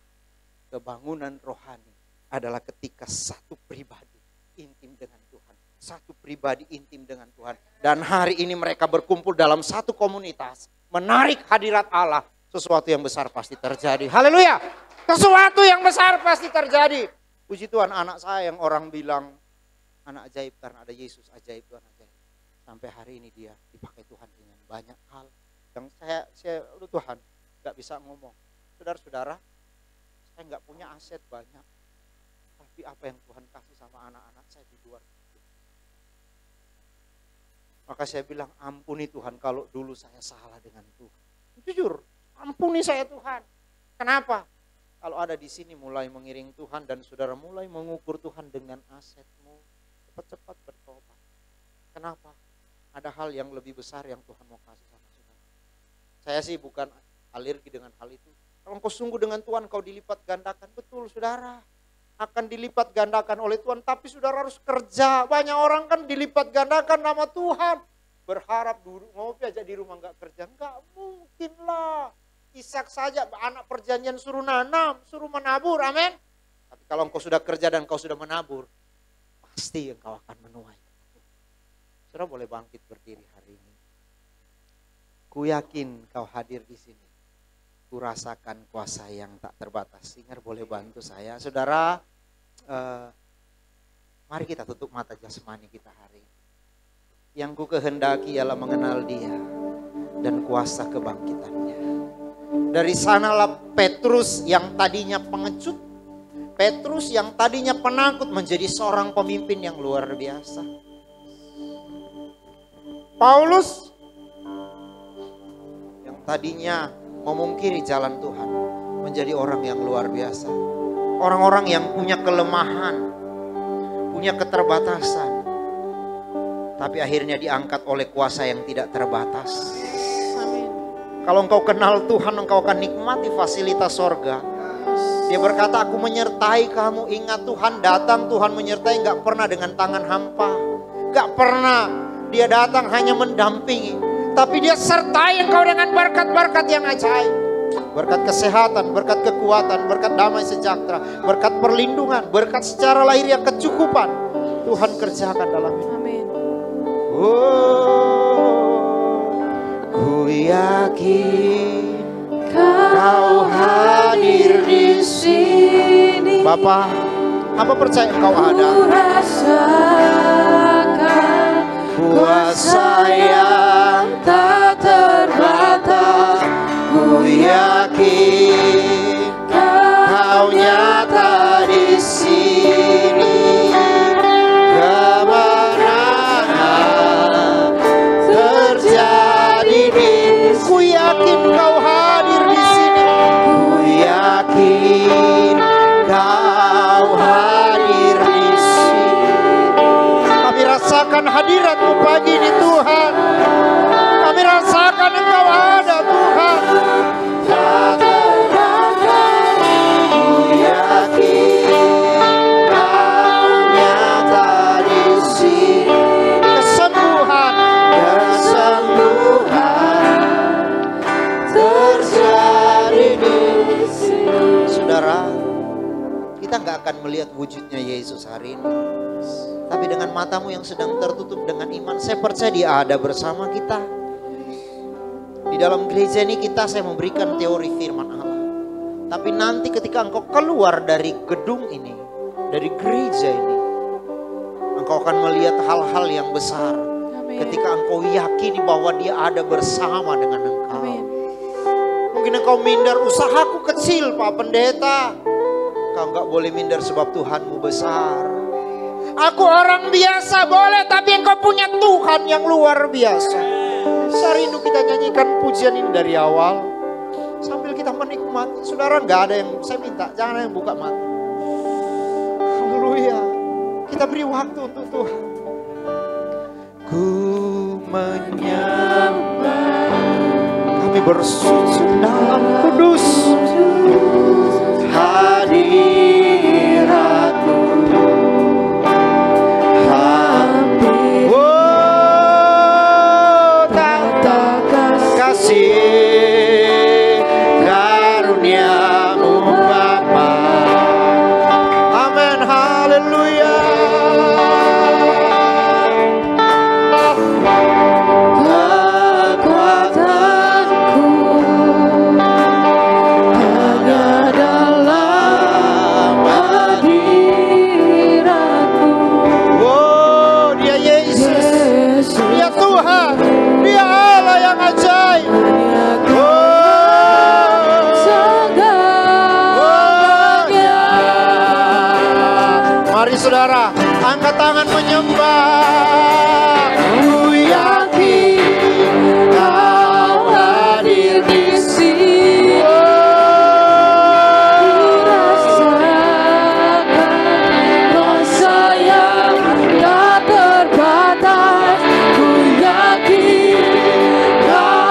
Kebangunan rohani adalah ketika satu pribadi intim dengan Tuhan. Satu pribadi intim dengan Tuhan. Dan hari ini mereka berkumpul dalam satu komunitas. Menarik hadirat Allah. Sesuatu yang besar pasti terjadi. Haleluya. Sesuatu yang besar pasti terjadi. Puji Tuhan, anak saya yang orang bilang anak ajaib karena ada Yesus. Ajaib Tuhan, ajaib. Sampai hari ini dia dipakai Tuhan dengan banyak hal. Yang saya Tuhan gak bisa ngomong. Saudara-saudara, saya gak punya aset banyak. Tapi apa yang Tuhan kasih sama anak-anak saya di luar itu. Maka saya bilang, ampuni Tuhan kalau dulu saya salah dengan Tuhan. Jujur, ampuni saya Tuhan. Kenapa? Kalau ada di sini mulai mengiring Tuhan dan saudara mulai mengukur Tuhan dengan asetmu, cepat-cepat bertobat. Kenapa? Ada hal yang lebih besar yang Tuhan mau kasih sama saudara. Saya sih bukan alergi dengan hal itu. Kalau kau sungguh dengan Tuhan, kau dilipat gandakan. Betul saudara. Akan dilipat gandakan oleh Tuhan. Tapi saudara harus kerja. Banyak orang kan dilipat gandakan nama Tuhan. Berharap duduk ngopi aja di rumah gak kerja. Enggak mungkin lah. Ishak saja anak perjanjian suruh nanam, suruh menabur. Amin. Tapi kalau engkau sudah kerja dan kau sudah menabur, pasti engkau akan menuai. Saudara boleh bangkit berdiri hari ini. Ku yakin kau hadir di sini. Ku rasakan kuasa yang tak terbatas. Singer boleh bantu saya. Saudara, Mari kita tutup mata jasmani kita hari ini. Yang ku kehendaki ialah mengenal Dia dan kuasa kebangkitannya. Dari sanalah Petrus yang tadinya pengecut, Petrus yang tadinya penakut menjadi seorang pemimpin yang luar biasa. Paulus yang tadinya memungkiri jalan Tuhan menjadi orang yang luar biasa. Orang-orang yang punya kelemahan, punya keterbatasan, tapi akhirnya diangkat oleh kuasa yang tidak terbatas. Kalau engkau kenal Tuhan, engkau akan nikmati fasilitas sorga. Dia berkata, aku menyertai kamu. Ingat, Tuhan datang, Tuhan menyertai, gak pernah dengan tangan hampa. Gak pernah dia datang hanya mendampingi, tapi dia sertai engkau dengan berkat-berkat yang ajaib. Berkat kesehatan, berkat kekuatan, berkat damai sejahtera, berkat perlindungan, berkat secara lahiriah kecukupan. Tuhan kerjakan dalam hidup. Amin. Ku yakin Kau hadir di sini. Bapa, hamba percaya Engkau ada. Ku rasakan Kuasa yang tak terbatas. Ku yakin Kau nyata di sini. Kemenangan terjadi di. Ku yakin Kau hadir di sini. Ku yakin Kau hadir di sini. Kami rasakan hadirat-Mu pagi ini Tuhan. Kami rasakan Engkau ada Tuhan. Ku yakin Kau nyata di sini. Kesembuhan terjadi di sini. Saudara, kita nggak akan melihat wujudnya Yesus hari ini, tapi dengan matamu yang sedang tertutup dengan iman, saya percaya Dia ada bersama kita. Di dalam gereja ini saya memberikan teori firman Allah. Tapi nanti ketika engkau keluar dari gedung ini, dari gereja ini, engkau akan melihat hal-hal yang besar. Amin. Ketika engkau yakini bahwa Dia ada bersama dengan engkau. Amin. Mungkin engkau minder, usahaku kecil Pak Pendeta. Kau nggak boleh minder sebab Tuhanmu besar. Aku orang biasa boleh, tapi engkau punya Tuhan yang luar biasa. Saya rindu kita nyanyikan pujian ini dari awal sambil kita menikmati. Saudara, nggak ada yang saya minta, jangan ada yang buka mata. Haleluya. Kita beri waktu untuk Tuhan. Ku menyembah, kami bersujud dalam kudus hadirat-Mu. Kasih karunia-Mu Bapa. Amin, haleluya. Kekuatanku hanya dalam hadirat-Mu. Oh, Dia Yesus, Dia Tuhan, Dia Allah yang ajaib. Mari saudara, angkat tangan menyembah. Ku yakin Kau hadir di sini. Ku rasakan kuasa yang tak terbatas. Ku yakin Kau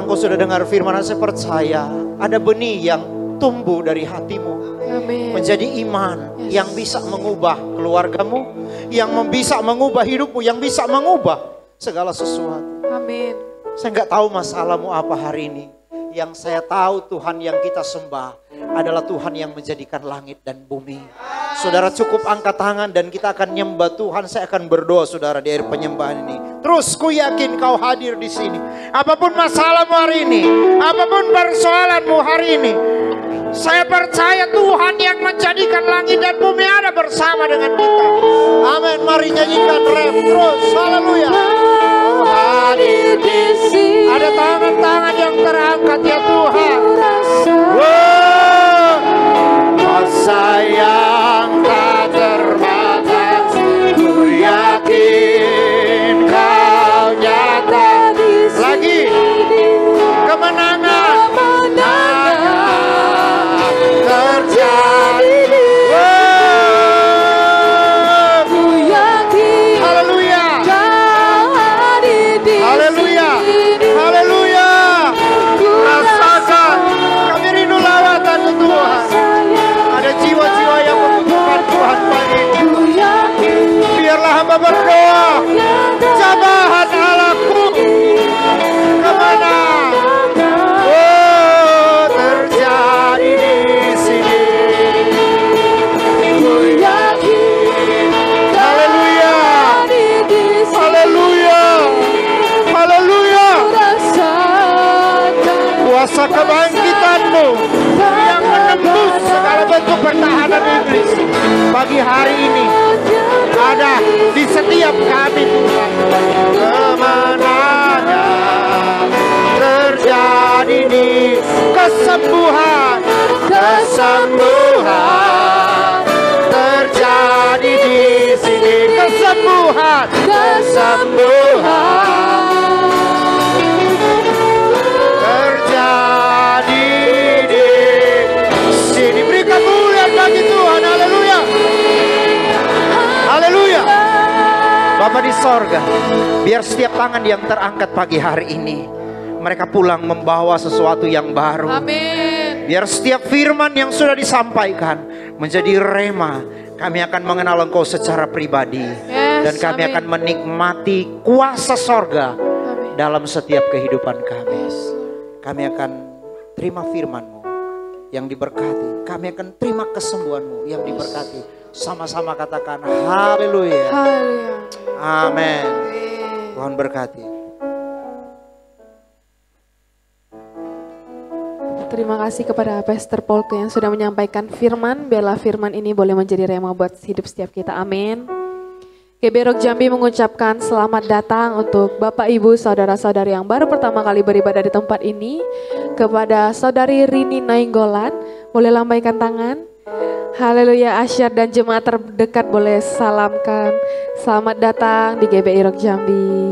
engkau sudah dengar firman, saya percaya ada benih yang tumbuh dari hatimu. Amin. Menjadi iman yang bisa mengubah keluargamu, yang bisa mengubah hidupmu, yang bisa mengubah segala sesuatu. Amin. Saya nggak tahu masalahmu apa hari ini. Yang saya tahu Tuhan yang kita sembah adalah Tuhan yang menjadikan langit dan bumi. Saudara cukup angkat tangan dan kita akan nyembah Tuhan. Saya akan berdoa saudara di akhir penyembahan ini. Terus ku yakin kau hadir di sini. Apapun masalahmu hari ini, apapun persoalanmu hari ini, saya percaya Tuhan yang menjadikan langit dan bumi ada bersama dengan kita. Amin. Mari nyanyikan ref terus. Haleluya. Oh, hadir di sini. Ada tangan-tangan yang terangkat ya Tuhan. Wow. Kuasa yang tak terbatas, ku yakin kau nyata. Lagi kemenangan terjadi. Ku yakin. Haleluya. Haleluya. Haleluya. Rasakan kami rindu lawatan Tuhan. Ada jiwa-jiwa yang membutuhkan Tuhan pagi ini. Biarlah hamba berdoa. Jamahan Allahku kemana? Oh, terjadi di sini. Ku yakin. Haleluya. Haleluya. Haleluya. Kuasa kebangkitan-Mu yang menembus segala bentuk pertahanan iblis pagi hari ini ada di setiap kami Tuhan. Kemenangan terjadi di kesembuhan, kesembuhan terjadi di sini, kesembuhan, kesembuhan terjadi di sini. Beri kemuliaan bagi Tuhan. Haleluya. Haleluya. Bapa di sorga, biar setiap tangan yang terangkat pagi hari ini, mereka pulang membawa sesuatu yang baru. Amin. Biar setiap firman yang sudah disampaikan menjadi rema. Kami akan mengenal Engkau secara pribadi. Dan kami akan menikmati kuasa sorga dalam setiap kehidupan kami. Kami akan terima firman-Mu yang diberkati. Kami akan terima kesembuhan-Mu yang diberkati. Sama-sama katakan haleluya. Haleluya. Amin. Tuhan berkati. Terima kasih kepada Pastor Polke yang sudah menyampaikan firman. Biarlah firman ini boleh menjadi rema buat hidup setiap kita. Amin. GB Rock Jambi mengucapkan selamat datang untuk Bapak Ibu Saudara-saudari yang baru pertama kali beribadah di tempat ini. Kepada Saudari Rini Nainggolan, boleh lambaikan tangan. Haleluya. Asyar dan jemaat terdekat boleh salamkan. Selamat datang di GBI Rock Jambi.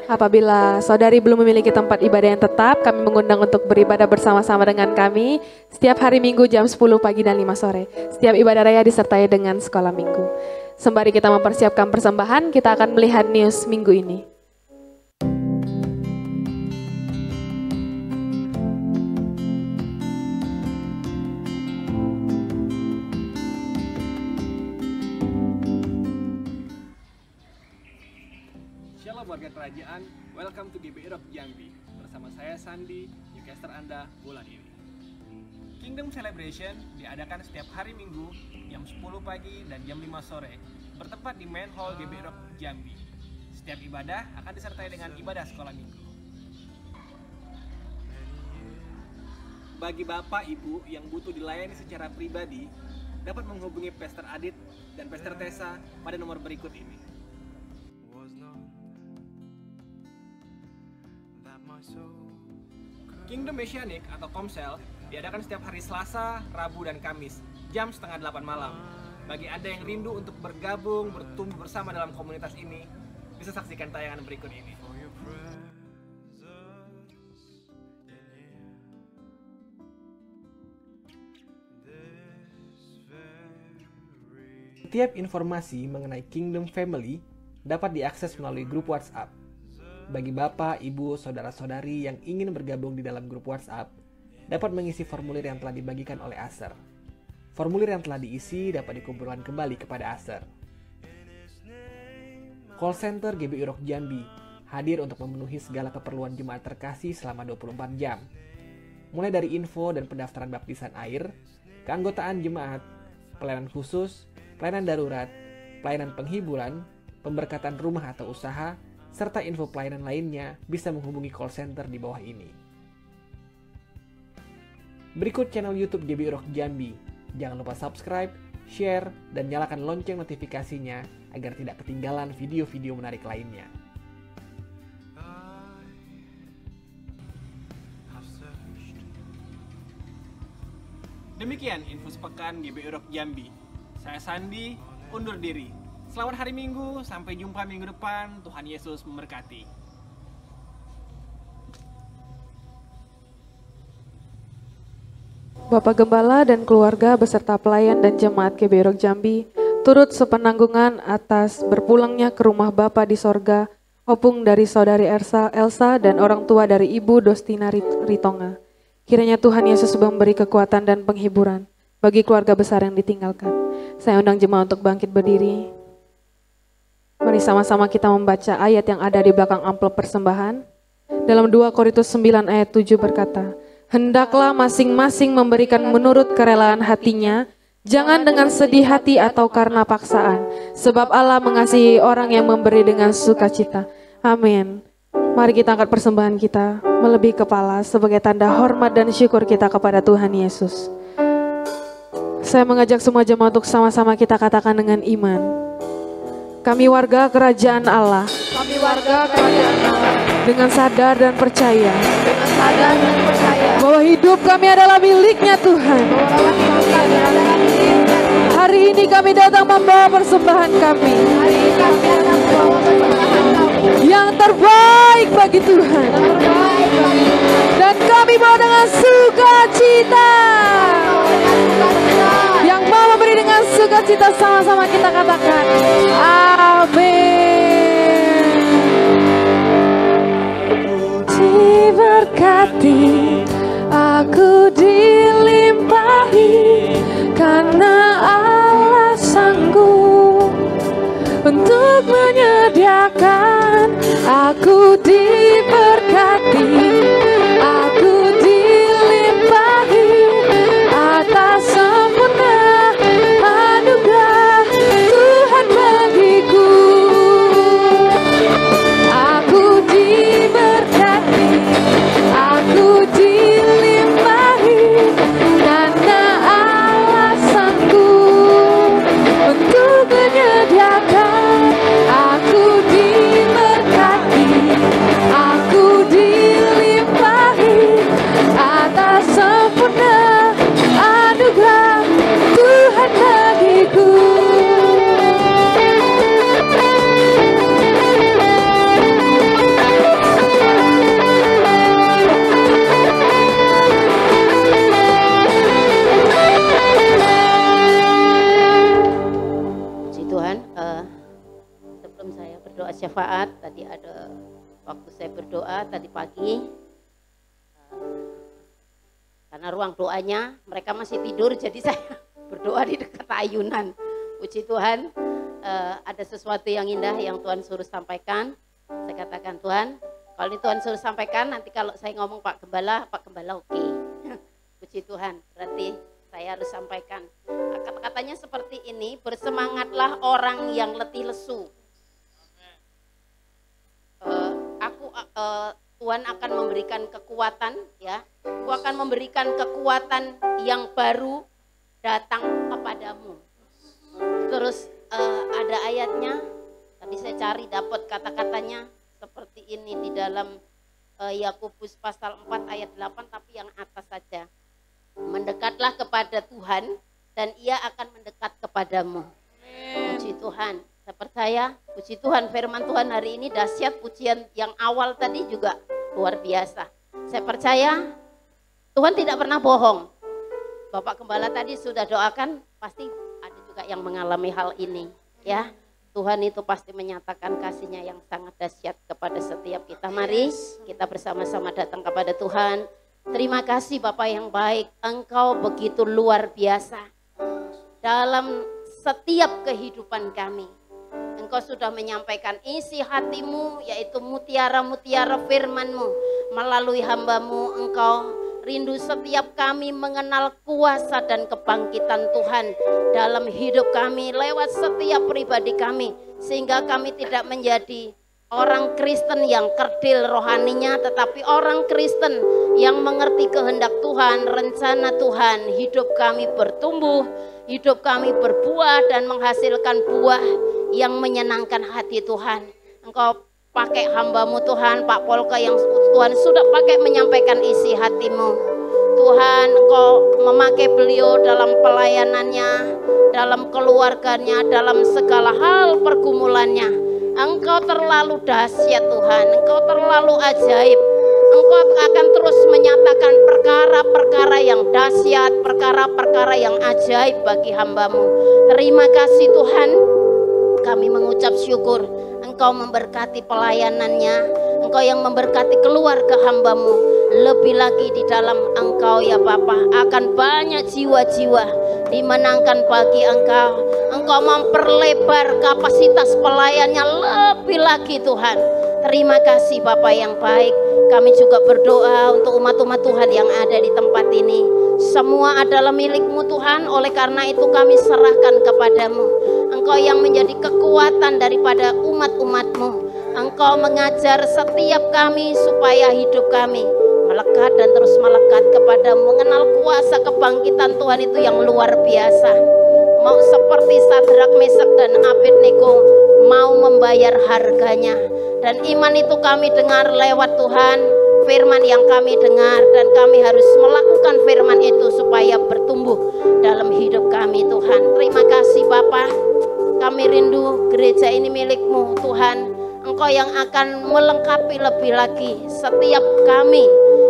Apabila saudari belum memiliki tempat ibadah yang tetap, kami mengundang untuk beribadah bersama-sama dengan kami setiap hari Minggu jam 10 pagi dan 5 sore. Setiap ibadah raya disertai dengan sekolah minggu. Sembari kita mempersiapkan persembahan, kita akan melihat news minggu ini. Warga kerajaan, welcome to GBI Rock Jambi. Bersama saya Sandi, newscaster Anda bulan ini. Kingdom Celebration diadakan setiap hari Minggu jam 10 pagi dan jam 5 sore, bertempat di Main Hall GBI Rock Jambi. Setiap ibadah akan disertai dengan ibadah sekolah minggu. Bagi Bapak Ibu yang butuh dilayani secara pribadi, dapat menghubungi Pastor Adit dan Pastor Tessa pada nomor berikut ini. Kingdom Messianic atau Komsel diadakan setiap hari Selasa, Rabu, dan Kamis jam 7:30 malam. Bagi Anda yang rindu untuk bergabung, bertumbuh bersama dalam komunitas ini, bisa saksikan tayangan berikut ini. Setiap informasi mengenai Kingdom Family dapat diakses melalui grup WhatsApp. Bagi Bapak, Ibu, Saudara-saudari yang ingin bergabung di dalam grup WhatsApp, dapat mengisi formulir yang telah dibagikan oleh Aser. Formulir yang telah diisi dapat dikumpulkan kembali kepada Aser. Call Center GBI Rock Jambi hadir untuk memenuhi segala keperluan jemaat terkasih selama 24 jam. Mulai dari info dan pendaftaran baptisan air, keanggotaan jemaat, pelayanan khusus, pelayanan darurat, pelayanan penghiburan, pemberkatan rumah atau usaha, serta info pelayanan lainnya bisa menghubungi call center di bawah ini. Berikut channel YouTube GBI Rock Jambi. Jangan lupa subscribe, share, dan nyalakan lonceng notifikasinya agar tidak ketinggalan video-video menarik lainnya. Demikian info sepekan GBI Rock Jambi. Saya Sandi, undur diri. Selamat hari Minggu, sampai jumpa minggu depan. Tuhan Yesus memberkati. Bapak Gembala dan keluarga beserta pelayan dan jemaat GBI Rock Jambi turut sepenanggungan atas berpulangnya ke rumah Bapa di sorga opung dari saudari Elsa dan orang tua dari Ibu Dostina Ritonga. Kiranya Tuhan Yesus memberi kekuatan dan penghiburan bagi keluarga besar yang ditinggalkan. Saya undang jemaat untuk bangkit berdiri. Mari sama-sama kita membaca ayat yang ada di belakang amplop persembahan. Dalam 2 Korintus 9 ayat 7 berkata, "Hendaklah masing-masing memberikan menurut kerelaan hatinya, jangan dengan sedih hati atau karena paksaan, sebab Allah mengasihi orang yang memberi dengan sukacita." Amin. Mari kita angkat persembahan kita melebihi kepala sebagai tanda hormat dan syukur kita kepada Tuhan Yesus. Saya mengajak semua jemaat untuk sama-sama kita katakan dengan iman. Kami warga kerajaan Allah. Kami warga kerajaan Allah. Dengan sadar dan percaya. Dengan sadar dan percaya. Bahwa hidup kami adalah miliknya Tuhan. Bahwa kami adalah miliknya Tuhan. Hari ini kami datang membawa persembahan kami. Hari ini kami datang membawa persembahan kami. Yang terbaik bagi Tuhan. Terbaik bagi Tuhan. Dan kami bawa dengan sukacita. Yang mau memberi dengan sukacita sama-sama kita katakan. Amin. Diberkati, aku dilimpahi, karena Allah sanggup untuk menyediakan. Aku diberkati, aku dilimpahi atas sempurna anugerah Tuhan bagiku. Aku diberkati, aku dilimpahi, karena Allah sanggup untuk menyediakan. Aku diberkati, aku dilimpahi atas sempurna anugerah Tuhan bagiku. Puji Tuhan, sebelum saya berdoa syafaat, tadi ada waktu saya berdoa tadi pagi, karena ruang doanya mereka masih tidur, jadi saya berdoa di dekat ayunan. Puji Tuhan, ada sesuatu yang indah yang Tuhan suruh sampaikan. Saya katakan, Tuhan, kalau ini Tuhan suruh sampaikan, nanti kalau saya ngomong Pak Gembala oke. Puji Tuhan, berarti saya harus sampaikan. Kata-katanya seperti ini, bersemangatlah orang yang letih lesu. Tuhan akan memberikan kekuatan, ya. Aku akan memberikan kekuatan yang baru datang kepadamu. Terus ada ayatnya, tadi saya cari dapat kata-katanya seperti ini di dalam Yakobus pasal 4 ayat 8, tapi yang atas saja. Mendekatlah kepada Tuhan dan Ia akan mendekat kepadamu. Puji Tuhan. Saya percaya, puji Tuhan, firman Tuhan hari ini dahsyat. Pujian yang awal tadi juga luar biasa. Saya percaya Tuhan tidak pernah bohong. Bapak Gembala tadi sudah doakan, pasti ada juga yang mengalami hal ini, ya. Tuhan itu pasti menyatakan kasih-Nya yang sangat dahsyat kepada setiap kita. Mari kita bersama-sama datang kepada Tuhan. Terima kasih Bapa yang baik, Engkau begitu luar biasa dalam setiap kehidupan kami. Engkau sudah menyampaikan isi hati-Mu, yaitu mutiara-mutiara firman-Mu. Melalui hamba-Mu, Engkau rindu setiap kami mengenal kuasa dan kebangkitan Tuhan dalam hidup kami lewat setiap pribadi kami, sehingga kami tidak menjadi orang Kristen yang kerdil rohaninya, tetapi orang Kristen yang mengerti kehendak Tuhan, rencana Tuhan. Hidup kami bertumbuh, hidup kami berbuah dan menghasilkan buah yang menyenangkan hati Tuhan. Engkau pakai hamba-Mu Tuhan, Pak Polka, yang Tuhan sudah pakai menyampaikan isi hati-Mu. Tuhan, Engkau memakai beliau dalam pelayanannya, dalam keluarganya, dalam segala hal pergumulannya. Engkau terlalu dahsyat Tuhan, Engkau terlalu ajaib. Engkau akan terus menyatakan perkara-perkara yang dahsyat, perkara-perkara yang ajaib bagi hamba-Mu. Terima kasih Tuhan, kami mengucap syukur. Engkau memberkati pelayanannya, Engkau yang memberkati keluarga hamba-Mu. Lebih lagi di dalam Engkau ya Bapa, akan banyak jiwa-jiwa dimenangkan bagi Engkau. Engkau memperlebar kapasitas pelayannya lebih lagi Tuhan. Terima kasih Bapa yang baik. Kami juga berdoa untuk umat-umat Tuhan yang ada di tempat ini. Semua adalah milik-Mu Tuhan, oleh karena itu kami serahkan kepadamu. Engkau yang menjadi kekuatan daripada umat-umat-Mu. Engkau mengajar setiap kami supaya hidup kami melekat dan terus melekat kepadamu. Mengenal kuasa kebangkitan Tuhan itu yang luar biasa. Mau seperti Sadrak, Mesak dan Abednego mau membayar harganya. Dan iman itu kami dengar lewat Tuhan, firman yang kami dengar, dan kami harus melakukan firman itu supaya bertumbuh dalam hidup kami Tuhan. Terima kasih Bapa. Kami rindu gereja ini milik-Mu Tuhan. Engkau yang akan melengkapi lebih lagi setiap kami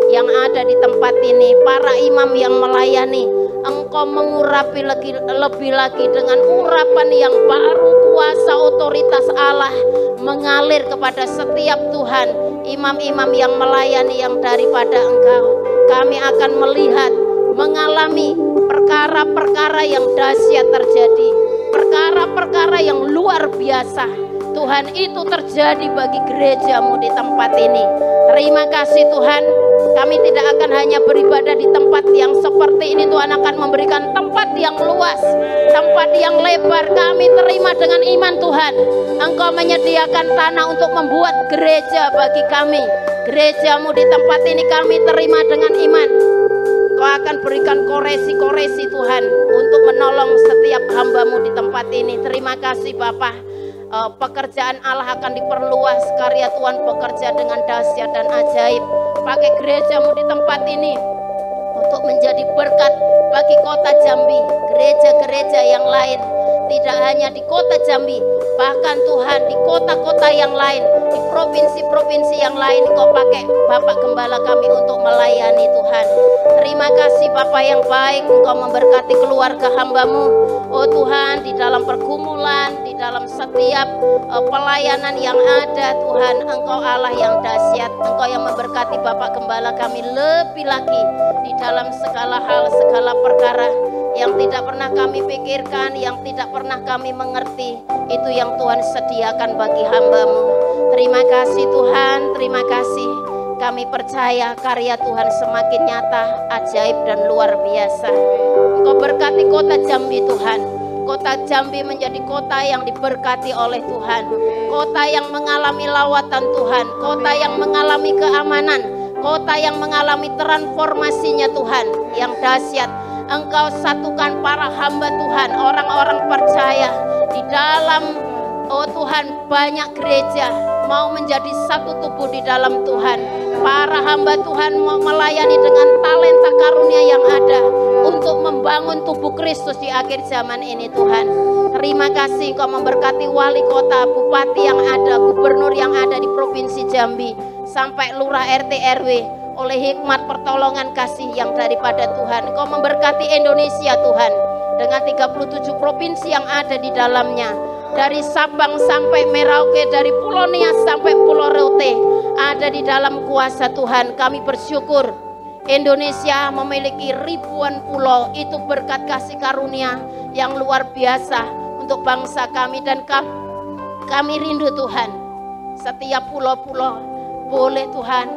yang ada di tempat ini, para imam yang melayani. Engkau mengurapi lebih lagi dengan urapan yang baru, kuasa otoritas Allah mengalir kepada setiap Tuhan, imam-imam yang melayani yang daripada Engkau. Kami akan melihat, mengalami perkara-perkara yang dahsyat terjadi, perkara-perkara yang luar biasa. Tuhan, itu terjadi bagi gereja-Mu di tempat ini. Terima kasih Tuhan. Kami tidak akan hanya beribadah di tempat yang seperti ini. Tuhan akan memberikan tempat yang luas, tempat yang lebar. Kami terima dengan iman Tuhan. Engkau menyediakan tanah untuk membuat gereja bagi kami. Gereja-Mu di tempat ini kami terima dengan iman. Kau akan berikan koresi-koresi Tuhan untuk menolong setiap hamba-Mu di tempat ini. Terima kasih Bapa. Pekerjaan Allah akan diperluas, karya Tuhan bekerja dengan dahsyat dan ajaib. Pakai gereja-Mu di tempat ini untuk menjadi berkat bagi kota Jambi, gereja-gereja yang lain. Tidak hanya di kota Jambi, bahkan Tuhan di kota-kota yang lain, di provinsi-provinsi yang lain. Kau pakai Bapak Gembala kami untuk melayani Tuhan. Terima kasih Bapak yang baik. Engkau memberkati keluarga hamba-Mu. Oh Tuhan, di dalam pergumulan, di dalam setiap pelayanan yang ada Tuhan, Engkau Allah yang dahsyat. Engkau yang memberkati Bapak Gembala kami lebih lagi di dalam segala hal, segala perkara yang tidak pernah kami pikirkan, yang tidak pernah kami mengerti. Itu yang Tuhan sediakan bagi hamba-Mu. Terima kasih Tuhan, terima kasih. Kami percaya karya Tuhan semakin nyata, ajaib dan luar biasa. Engkau berkati kota Jambi Tuhan. Kota Jambi menjadi kota yang diberkati oleh Tuhan. Kota yang mengalami lawatan Tuhan. Kota yang mengalami keamanan. Kota yang mengalami transformasinya Tuhan yang dahsyat. Engkau satukan para hamba Tuhan, orang-orang percaya di dalam, oh Tuhan, banyak gereja mau menjadi satu tubuh di dalam Tuhan. Para hamba Tuhan mau melayani dengan talenta karunia yang ada untuk membangun tubuh Kristus di akhir zaman ini Tuhan. Terima kasih Engkau memberkati wali kota, bupati yang ada, gubernur yang ada di Provinsi Jambi, sampai lurah RT RW. Oleh hikmat pertolongan kasih yang daripada Tuhan, Engkau memberkati Indonesia Tuhan, dengan 37 provinsi yang ada di dalamnya. dari Sabang sampai Merauke, dari Pulau Nias sampai Pulau Rote, ada di dalam kuasa Tuhan. Kami bersyukur Indonesia memiliki ribuan pulau, itu berkat kasih karunia yang luar biasa untuk bangsa kami. Dan kami rindu Tuhan, setiap pulau-pulau boleh Tuhan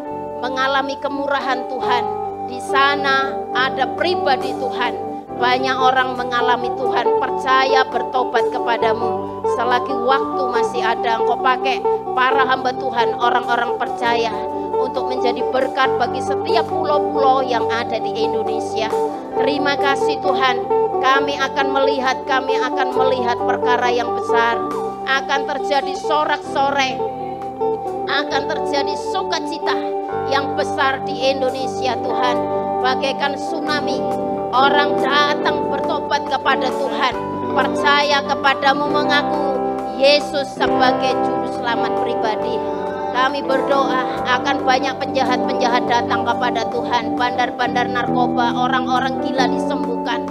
mengalami kemurahan Tuhan. Di sana ada pribadi Tuhan, banyak orang mengalami Tuhan, percaya bertobat kepadamu. Selagi waktu masih ada, Engkau pakai para hamba Tuhan, orang-orang percaya untuk menjadi berkat bagi setiap pulau-pulau yang ada di Indonesia. Terima kasih Tuhan, kami akan melihat perkara yang besar, akan terjadi sorak-sorai, akan terjadi sukacita yang besar di Indonesia Tuhan. Bagaikan tsunami, orang datang bertobat kepada Tuhan, percaya kepadamu, mengaku Yesus sebagai juru selamat pribadi. Kami berdoa akan banyak penjahat-penjahat datang kepada Tuhan, bandar-bandar narkoba, orang-orang gila disembuhkan.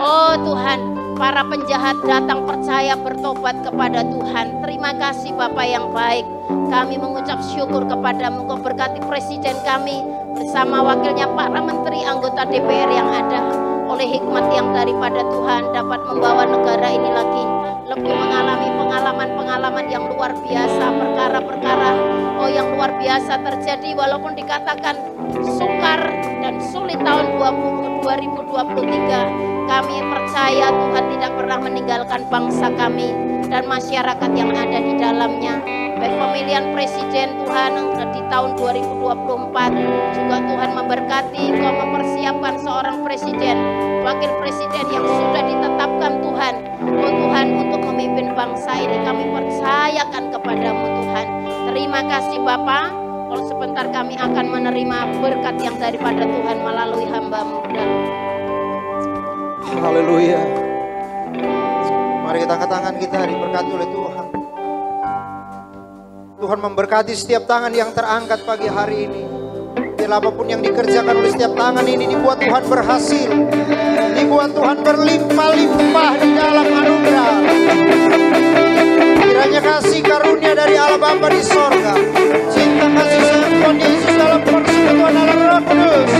Oh Tuhan, para penjahat datang percaya bertobat kepada Tuhan. Terima kasih Bapa yang baik. Kami mengucap syukur kepadamu. Kau berkati presiden kami bersama wakilnya, para menteri, anggota DPR yang ada. Oleh hikmat yang daripada Tuhan dapat membawa negara ini lagi lebih mengalami pengalaman-pengalaman yang luar biasa, perkara-perkara yang luar biasa terjadi. Walaupun dikatakan sukar dan sulit tahun 2023, kami percaya Tuhan tidak pernah meninggalkan bangsa kami dan masyarakat yang ada di dalamnya. Baik pemilihan presiden Tuhan di tahun 2024 juga Tuhan memberkati, Kau mempersiapkan seorang presiden, wakil presiden yang sudah ditetapkan Tuhan, oh Tuhan, untuk memimpin bangsa ini. Kami percayakan kepadamu Tuhan. Terima kasih Bapa. Kalau sebentar kami akan menerima berkat yang daripada Tuhan melalui hamba-Mu. Haleluya. Mari kita angkat tangan kita, diberkati oleh Tuhan. Tuhan memberkati setiap tangan yang terangkat pagi hari ini. Biar apapun yang dikerjakan oleh setiap tangan ini dibuat Tuhan berhasil, dibuat Tuhan berlimpah-limpah di dalam anugerah. Kiranya kasih karunia dari Allah Bapa di sorga, cinta kasih sayang Tuhan Yesus dalam persekutuan Allah Roh Kudus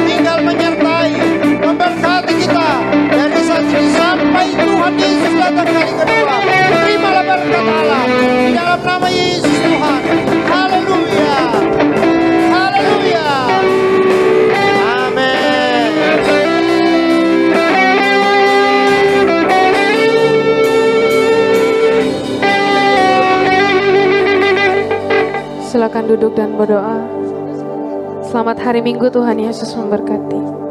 tinggal menyertai, memberkati kita dari saat ini sampai Tuhan Yesus datang kali kedua. Terimalah berkat Allah di dalam nama Yesus Tuhan. Haleluya, haleluya, amin. Silakan duduk dan berdoa. Selamat hari Minggu, Tuhan Yesus memberkati.